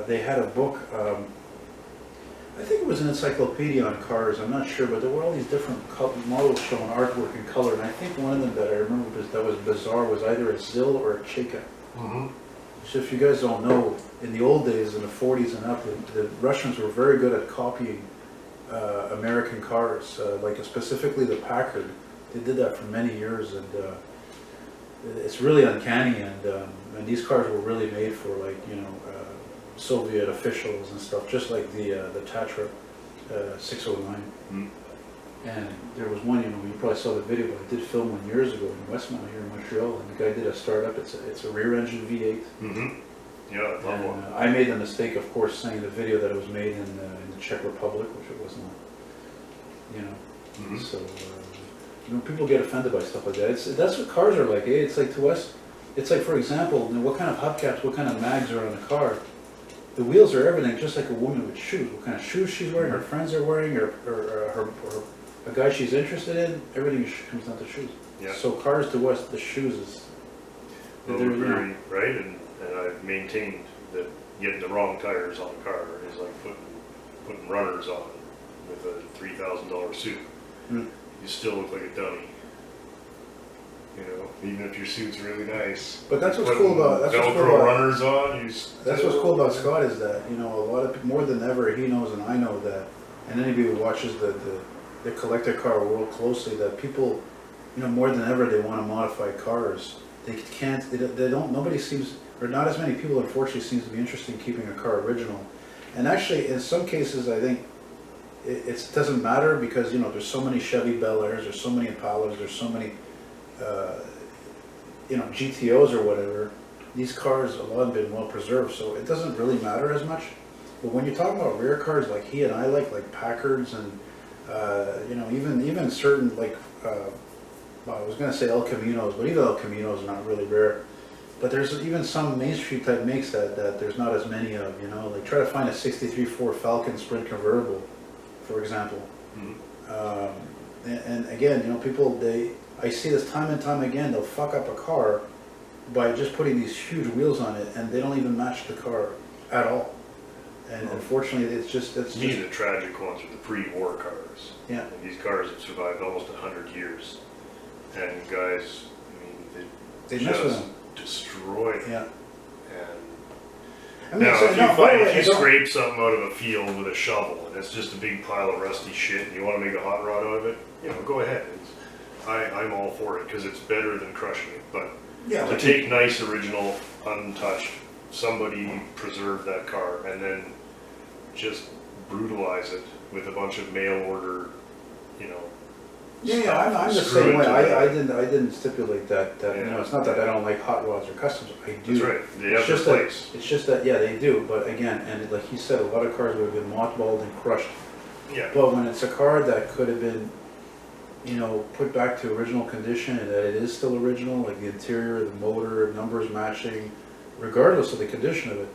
they had a book. I think it was an encyclopedia on cars, I'm not sure, but there were all these different models showing artwork and color, and I think one of them that I remember that was bizarre was either a Zill or a Cheka. Mm-hmm. So if you guys don't know, in the old days, in the 40s and up, the Russians were very good at copying American cars, like specifically the Packard. They did that for many years, and it's really uncanny, and these cars were really made for, like, you know, Soviet officials and stuff, just like the Tatra 609. Mm. And there was one, you know, you probably saw the video, but I did film one years ago in Westmount here in Montreal, and the guy did a startup. It's a rear-engine V8. Mm-hmm. Yeah, I love one. I made the mistake, of course, saying the video that it was made in the Czech Republic, which it was not. You know, Mm-hmm. so you know, people get offended by stuff like that. That's what cars are like. Eh? It's like, to us, it's like, for example, you know, what kind of hubcaps, what kind of mags are on a car. The wheels are everything, just like a woman with shoes. What kind of shoes she's wearing, her friends are wearing, or a guy she's interested in, everything comes down to shoes. Yeah. So cars to us, the shoes is... Well, they're, we're you know, very right, and I've maintained that getting the wrong tires on a car is like putting runners on with a $3,000 suit. Mm. You still look like a dummy. You know, even if your suit's really nice. But that's what's cool about... That's what's cool Velcro about, runners on, you still... That's what's cool about Scott, is that, you know, a lot of more than ever, he knows and I know that, and anybody who watches the collector car world closely, that people, you know, more than ever, they want to modify cars. They can't, they don't, nobody seems, or not as many people, unfortunately, seems to be interested in keeping a car original. And actually, in some cases, I think it doesn't matter, because, you know, there's so many Chevy Bel Airs, there's so many Impalas, there's so many, you know, GTOs or whatever. These cars, a lot have been well preserved, so it doesn't really matter as much. But when you're talking about rare cars like he and I like Packards and, you know, even certain, like, well, I was going to say El Caminos, but even El Caminos are not really rare. But there's even some Main Street type makes that there's not as many of, you know. Like, try to find a 63 Ford Falcon Sprint convertible, for example. Mm-hmm. And again, you know, people, I see this time and time again, they'll fuck up a car by just putting these huge wheels on it, and they don't even match the car at all. And unfortunately, it's just... The tragic ones are the pre-war cars. Yeah. And these cars have survived almost 100 years. And guys, I mean, they mess with them. Destroy it. Yeah. And I mean, now, so, if you scrape something out of a field with a shovel, and it's just a big pile of rusty shit, and you want to make a hot rod out of it, you know, go ahead. I'm all for it, because it's better than crushing it. But yeah, to take nice, original, untouched, somebody preserve that car, and then just brutalize it with a bunch of mail order, you know. Yeah, I'm the same way. I didn't stipulate that. Yeah. You know, it's not that I don't like hot rods or customs. I do. That's right. They have their place. It's just that, yeah, they do. But again, and like he said, a lot of cars would have been mothballed and crushed. Yeah. But when it's a car that could have been, you know, put back to original condition, and that it is still original, like the interior, the motor, numbers matching, regardless of the condition of it,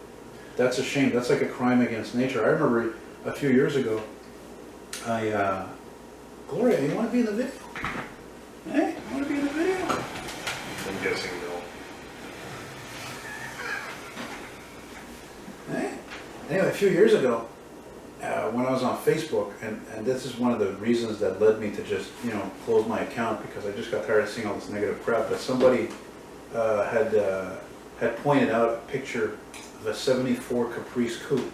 that's a shame. That's like a crime against nature. I remember a few years ago, Gloria, you want to be in the video? Hey, you want to be in the video? I'm guessing no. Hey? Anyway, a few years ago, when I was on Facebook, and this is one of the reasons that led me to just, you know, close my account, because I just got tired of seeing all this negative crap, but somebody had pointed out a picture of a 74 Caprice Coupe,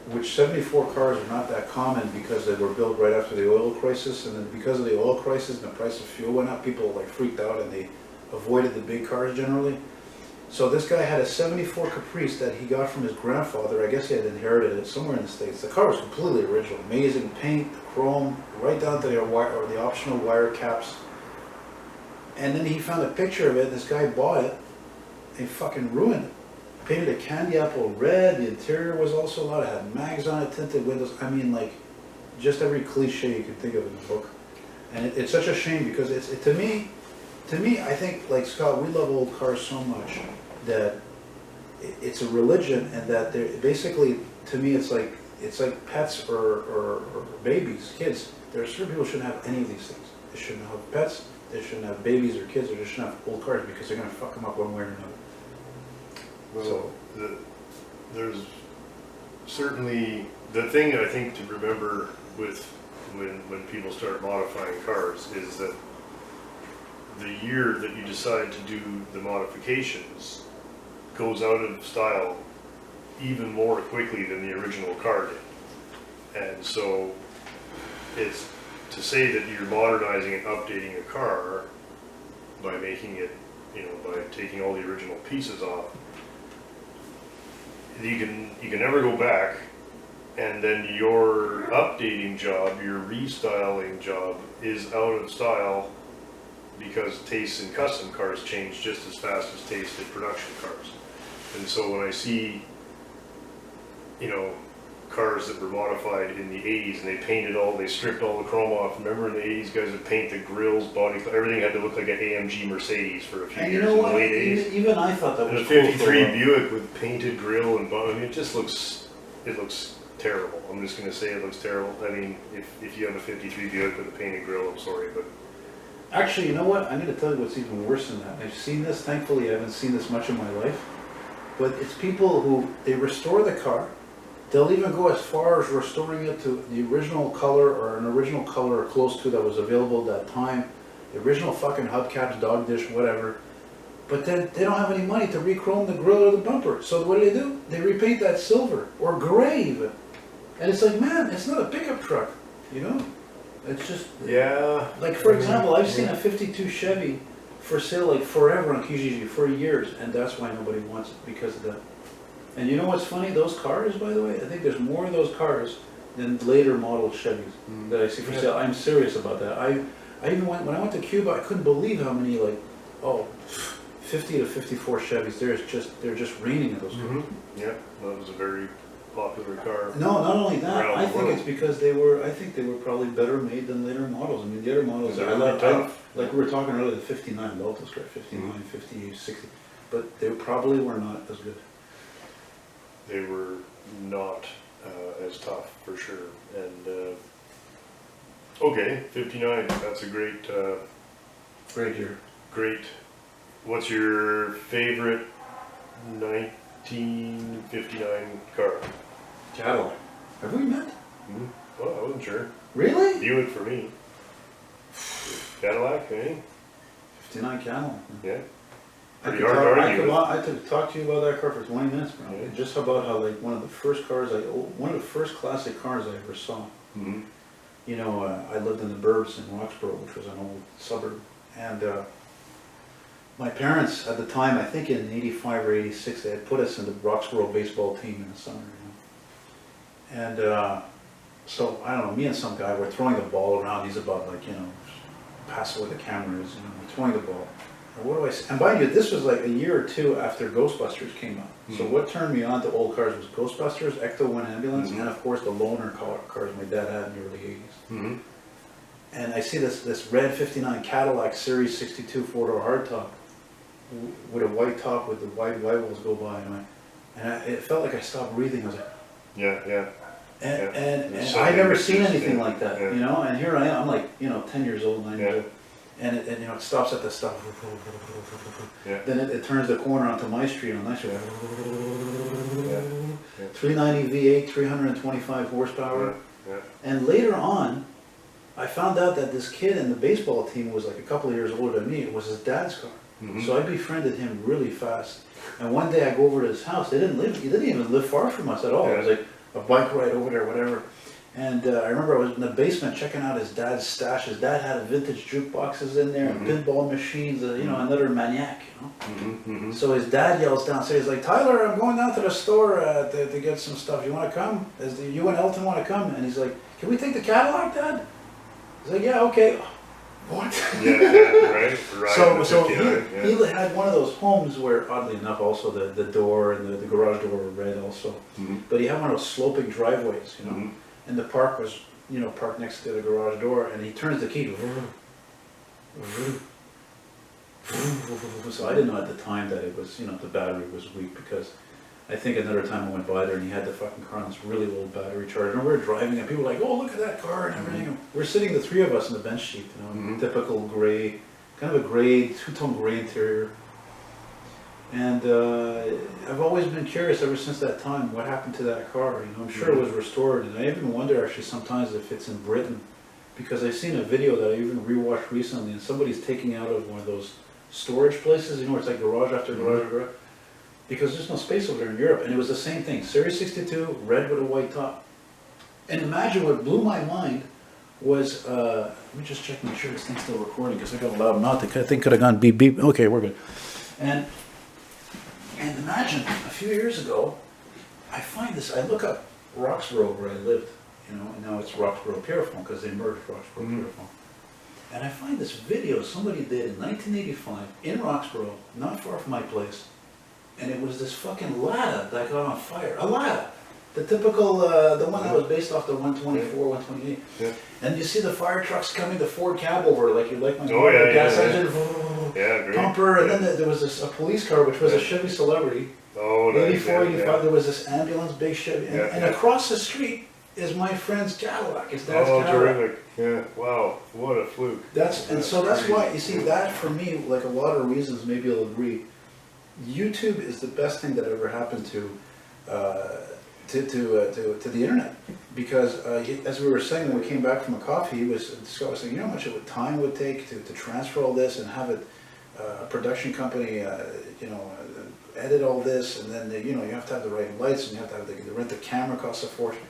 which 74 cars are not that common because they were built right after the oil crisis, and then because of the oil crisis and the price of fuel went up, people like freaked out and they avoided the big cars generally. So this guy had a 74 Caprice that he got from his grandfather. I guess he had inherited it somewhere in the States. The car was completely original, amazing paint, the chrome, right down to the optional wire caps. And then he found a picture of it, and this guy bought it, and fucking ruined it. Painted a candy apple red, the interior was also a lot, it had mags on it, tinted windows, I mean, like, just every cliche you could think of in the book. And it's such a shame, because to me, I think, like Scott, we love old cars so much that it's a religion, and that they're basically, to me, it's like pets or babies, kids. There are certain people who shouldn't have any of these things. They shouldn't have pets, they shouldn't have babies or kids, or they shouldn't have old cars, because they're going to fuck them up one way or another. Well, there's certainly the thing I think to remember with when people start modifying cars is that the year that you decide to do the modifications goes out of style even more quickly than the original car did. And so it's to say that you're modernizing and updating a car by making it, you know, by taking all the original pieces off, you can never go back, and then your updating job, your restyling job is out of style because tastes in custom cars change just as fast as tastes in production cars. And so when I see, you know, cars that were modified in the 80s and they stripped all the chrome off. Remember in the 80s, guys would paint the grills, body, everything had to look like an AMG Mercedes for a few years in the late 80s. Even I thought that was cool. And a 53 Buick with painted grill and body, I mean, it just looks, terrible. I'm just gonna say it looks terrible. I mean, if you have a 53 Buick with a painted grill, I'm sorry, but. Actually, you know what? I need to tell you what's even worse than that. I've seen this, thankfully I haven't seen this much in my life, but it's people who, they restore the car. They'll even go as far as restoring it to the original color or an original color or close to that was available at that time. The original fucking hubcaps, dog dish, whatever. But then they don't have any money to re-chrome the grill or the bumper. So what do? They repaint that silver or gray even. And it's like, man, it's not a pickup truck, you know? It's just... Yeah. Like, for example, I've seen a 52 Chevy for sale like forever on Kijiji for years. And that's why nobody wants it, because of that. And you know what's funny? Those cars, by the way, I think there's more of those cars than later model Chevys that I see for sale. I'm serious about that. I even when I went to Cuba, I couldn't believe how many, like, 50 to 54 Chevys. They're just raining at those cars. Yeah, that was a very popular car. No, not only that. I think world. it's because they were probably better made than later models. I mean, the other models They're really tough. Like we were talking earlier, the 59 Lotus, right? 59, 50, 60, but they probably were not as good. They were not as tough, for sure. And okay, 59. That's a great, Great year. great. What's your favorite 1959 car? Cadillac. Have we met? Well, I wasn't sure. Really? Buick for me. Cadillac, eh? 59 Cadillac. Yeah. I Pretty hard to argue with. I could talk to you about that car for 20 minutes, bro. Yeah. Just about how, like, one of the first classic cars I ever saw. You know, I lived in the burbs in Roxborough, which was an old suburb, and my parents at the time, I think in 85 or 86, they had put us in the Roxborough baseball team in the summer, you know. And so, I don't know, me and some guy were throwing the ball around. He's about, like, you know, past where the camera is, you know, we're throwing the ball. And what do I say? And mind you, this was like a year or two after Ghostbusters came out. So what turned me on to old cars was Ghostbusters, Ecto-1 ambulance, and of course the loaner cars my dad had in the early 80s. And I see this red 59 Cadillac Series 62 four-door hardtop with a white top with the wide wells go by, and it felt like I stopped breathing. I was like, Yeah. and I'd never seen anything like that, you know. And here I am, I'm like, you know, 10 years old, 9 years old. And you know, it stops at the stop. Then it turns the corner onto my street on that street. 390 V8, 325 horsepower. And later on, I found out that this kid in the baseball team was like a couple of years older than me. It was his dad's car. So I befriended him really fast. And one day I go over to his house. He didn't even live far from us at all. It was like a bike ride over there, whatever. And I remember I was in the basement checking out his dad's stash. His dad had vintage jukeboxes in there, and pinball machines, you know, another maniac, you know. So his dad yells downstairs, like, Tyler, I'm going down to the store to get some stuff. You want to come? You and Elton want to come? And he's like, can we take the Cadillac, Dad? He's like, yeah, okay. What? Right. So he had one of those homes where, oddly enough, also the door and the garage door were red also. But he had one of those sloping driveways, you know. And the park was, you know, parked next to the garage door, and he turns the key. So I didn't know at the time that it was, you know, the battery was weak, because I think another time I went by there and he had the fucking car on this really old battery charger. And we were driving and people were like, oh, look at that car and everything. We're sitting, the three of us, in the bench seat, you know, typical gray, kind of a gray, two-tone gray interior. And I've always been curious ever since that time, what happened to that car? You know, I'm sure it was restored, and I even wonder actually sometimes if it's in Britain, because I've seen a video that I even rewatched recently, and somebody's taking out of one of those storage places, you know, where it's like garage after garage, garage, because there's no space over there in Europe, and it was the same thing, Series 62, red with a white top. And imagine what blew my mind was, let me just check, make sure this thing's still recording, because I got a loud mouth, I think could have gone beep beep, okay, we're good. And imagine, a few years ago, I find this, I look up Roxborough where I lived, you know, and now it's Roxborough Pierrefonds, because they merged Roxborough Pierrefonds. And I find this video somebody did in 1985 in Roxborough, not far from my place, and it was this fucking Lada that got on fire. A Lada! The typical, the one that was based off the 124, 128. Yeah. And you see the fire trucks coming, the Ford cab over, like you like my gas engine, pumper, and then there was a police car, which was a Chevy Celebrity. Oh, 84, 85, there was this ambulance, big Chevy, and across the street is my friend's Cadillac, his dad's Cadillac. Terrific. Yeah, wow, what a fluke. That's why, you see, that for me, like a lot of reasons, maybe you'll agree, YouTube is the best thing that ever happened to the internet, because as we were saying when we came back from a coffee, Scott was saying, you know how much time would take to transfer all this and have it, a production company, you know, edit all this, and then you know you have to have the right lights, and you have to have the rent the camera costs a fortune.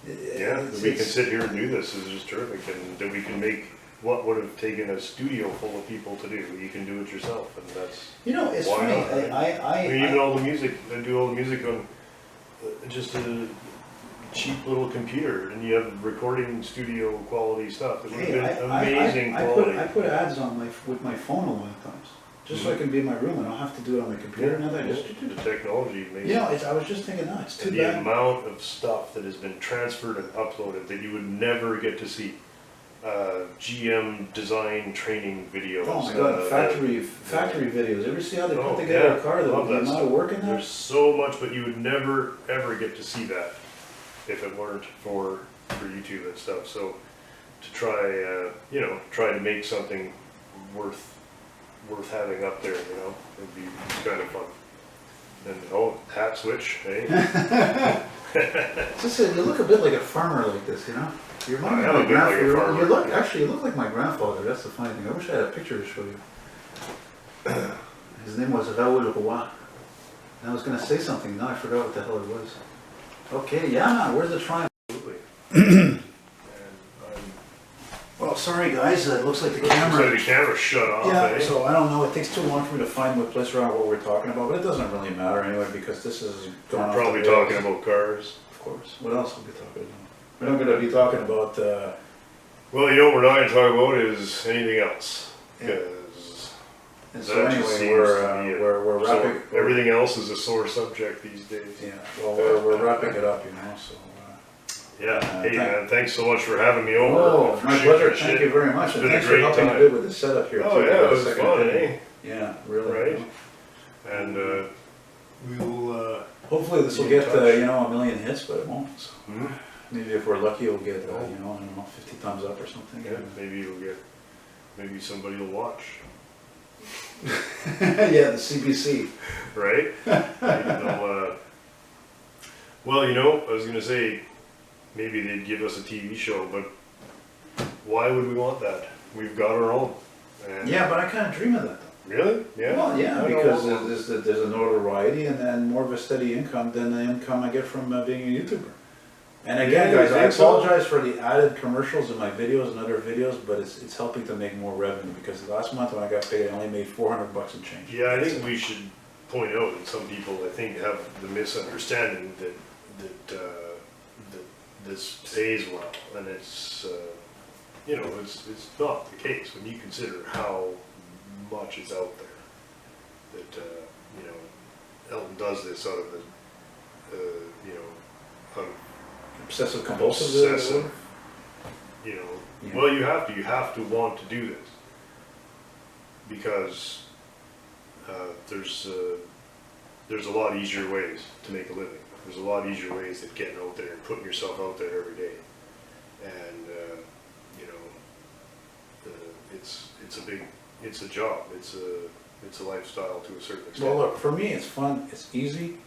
Yeah, we can sit here and do this is just terrific, and that we can make what would have taken a studio full of people to do. You can do it yourself, and that's, you know, it's funny. I mean, even all the music, I do all the music on just a cheap little computer, and you have recording studio quality stuff. It would have been amazing quality. I put ads on with my phone a lot of times, just so I can be in my room and I don't have to do it on my computer. Now that the technology, amazing. You know, I was just thinking, no, it's too bad. The amount of stuff that has been transferred and uploaded that you would never get to see. GM design training videos. Oh my god, factory videos. Ever see how they put together a car? The amount of work in that? There's so much, but you would never ever get to see that if it weren't for YouTube and stuff. So to try, you know, try to make something worth having up there, you know, it'd be kind of fun. And hat switch, hey. Just you look a bit like a farmer like this, you know. You remind me of my grandfather. You look like my grandfather. That's the funny thing. I wish I had a picture to show you. His name was Raoul Roy. And I was going to say something. Now I forgot what the hell it was. Okay, yeah, man. Where's the triangle? Absolutely. Well, sorry guys. It looks like the camera. Looks like the camera shut off. Yeah. So I don't know. It takes too long for me to find what place around what we're talking about, but it doesn't really matter anyway because this is going off. We're probably talking about cars. Of course. What else are we talking about? We're not going to be talking about. Well, you know what we're not going to talk about is anything else. Because so anyway, we're wrapping. Everything else is a sore subject these days. Yeah. Well, we're wrapping it up, you know. So. Yeah. Hey man, thanks so much for having me over. Oh, my pleasure. Thank you very much. It's been thanks a great for helping time. a bit with the setup here. Oh yeah, it was fun, eh? Yeah, really. Right. And we'll. Hopefully this will get you know, 1 million hits, but it won't. So. Maybe if we're lucky, we'll get you know, I don't know, 50 thumbs up or something. Yeah, maybe you'll get. Maybe somebody will watch. Yeah, the CBC. Right. Maybe they'll, well, you know, I was gonna say. Maybe they'd give us a TV show, but why would we want that? We've got our own. And yeah, but I kind of dream of that though. Really? Yeah. Well, yeah, because there's a notoriety and then more of a steady income than the income I get from being a YouTuber. And again, guys, I apologize for the added commercials in my videos and other videos, but it's helping to make more revenue because last month when I got paid, I only made $400 and change. Yeah, I think we should point out that some people, I think, have the misunderstanding that this pays well, and it's you know, it's not the case when you consider how much is out there. That you know, Elton does this out of the you know, obsessive compulsive. You know, well, you have to want to do this because there's a lot easier ways to make a living. There's a lot easier ways than getting out there and putting yourself out there every day. And, you know, it's a job. It's a, it's a lifestyle to a certain extent. Well, look, for me, it's fun, it's easy.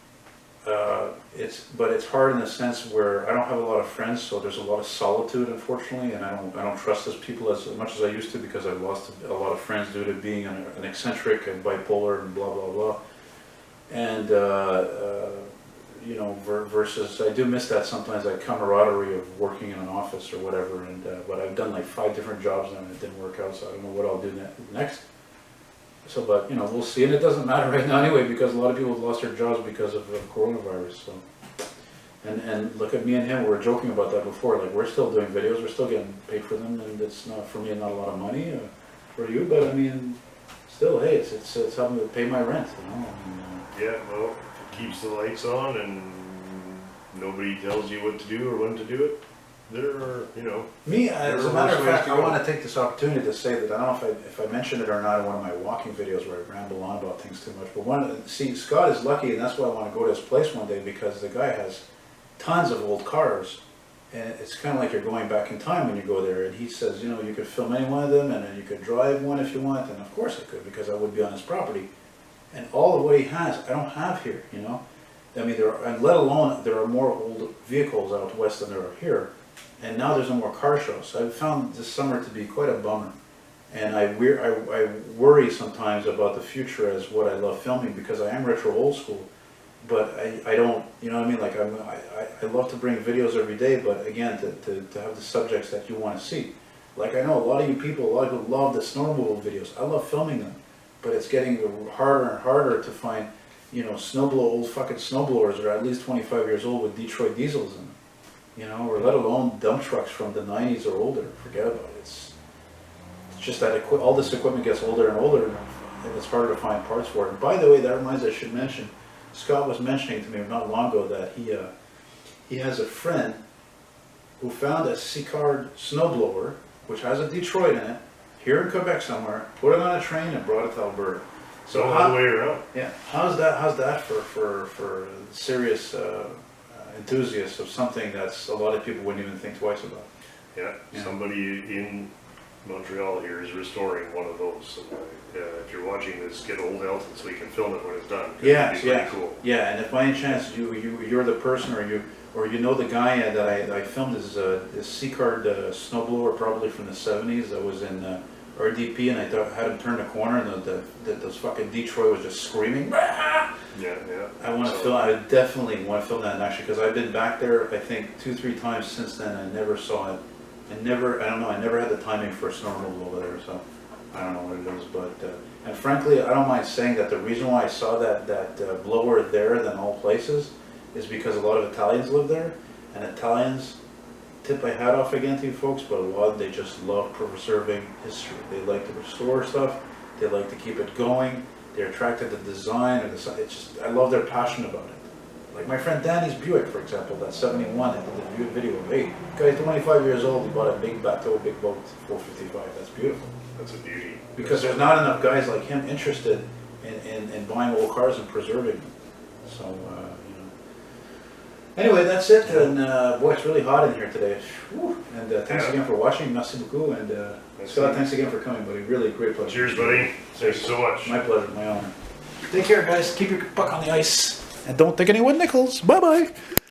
But it's hard in the sense where I don't have a lot of friends, so there's a lot of solitude, unfortunately, and I don't trust those people as much as I used to because I've lost a lot of friends due to being an eccentric and bipolar and blah blah blah. And you know, versus I do miss that sometimes, that camaraderie of working in an office or whatever. And but I've done like 5 different jobs now and it didn't work out, so I don't know what I'll do next. So, but you know, we'll see, and it doesn't matter right now anyway because a lot of people have lost their jobs because of coronavirus. So, and look at me and him, we were joking about that before. Like we're still doing videos, we're still getting paid for them, and it's not for me, not a lot of money for you, but I mean, still, hey, it's helping to pay my rent, you know. I mean, yeah, well, it keeps the lights on, and nobody tells you what to do or when to do it. There are, you know. Me, as a matter of fact, I want to take this opportunity to say that I don't know if I mentioned it or not in one of my walking videos where I ramble on about things too much. But see, Scott is lucky, and that's why I want to go to his place one day because the guy has tons of old cars, and it's kind of like you're going back in time when you go there. And he says, you know, you could film any one of them, and then you could drive one if you want. And of course I could because I would be on his property. And all of what he has, I don't have here. You know, I mean, and let alone there are more old vehicles out west than there are here. And now there's no more car shows. So I've found this summer to be quite a bummer. And I worry sometimes about the future as what I love filming because I am retro old school. But I don't, you know what I mean? Like I love to bring videos every day, but again, to have the subjects that you want to see. Like I know a lot of you people, a lot of people love the snowmobile videos. I love filming them. But it's getting harder and harder to find, you know, old fucking snowblowers that are at least 25 years old with Detroit diesels in them. You know, or let alone dump trucks from the 90s or older. Forget about it. It's just that all this equipment gets older and older, and it's harder to find parts for it. And by the way, that reminds me, I should mention, Scott was mentioning to me not long ago that he has a friend who found a C-card snowblower, which has a Detroit in it, here in Quebec somewhere, put it on a train and brought it to Alberta. So all the way around. Yeah. How's that for serious enthusiasts of something that's a lot of people wouldn't even think twice about? Yeah, somebody in Montreal here is restoring one of those. So, if you're watching this, get old Elton so you can film it when it's done. Yeah, cool. Yeah, and if by any chance you're the person or you know the guy that I filmed his C-card snowblower probably from the 70s that was in RDP, and I had him turn the corner and those fucking Detroit was just screaming. Yeah. I want to film. I definitely want to film that actually because I've been back there I think 2-3 times since then. I never saw it. I don't know. I never had the timing for a snow removal over there, so I don't know what it is. But and frankly, I don't mind saying that the reason why I saw that blower there than all places is because a lot of Italians live there, and Italians, tip my hat off again to you folks, but a lot they just love preserving history. They like to restore stuff. They like to keep it going. They're attracted to design or the. It's just I love their passion about it. Like my friend Danny's Buick, for example, that 71, I did the video of, hey, guy's 25 years old, he bought a big bateau, big boat, 455. That's beautiful. That's a beauty. Because there's not enough guys like him interested in buying old cars and preserving them. So, you know. Anyway, that's it. And boy, it's really hot in here today. Whew. And thanks again for watching. Merci beaucoup. And Scott, thanks again for coming, buddy. Really great pleasure. Cheers, buddy. Thanks so much. My pleasure, my honor. Take care, guys. Keep your buck on the ice. And don't take any wood nickels. Bye-bye.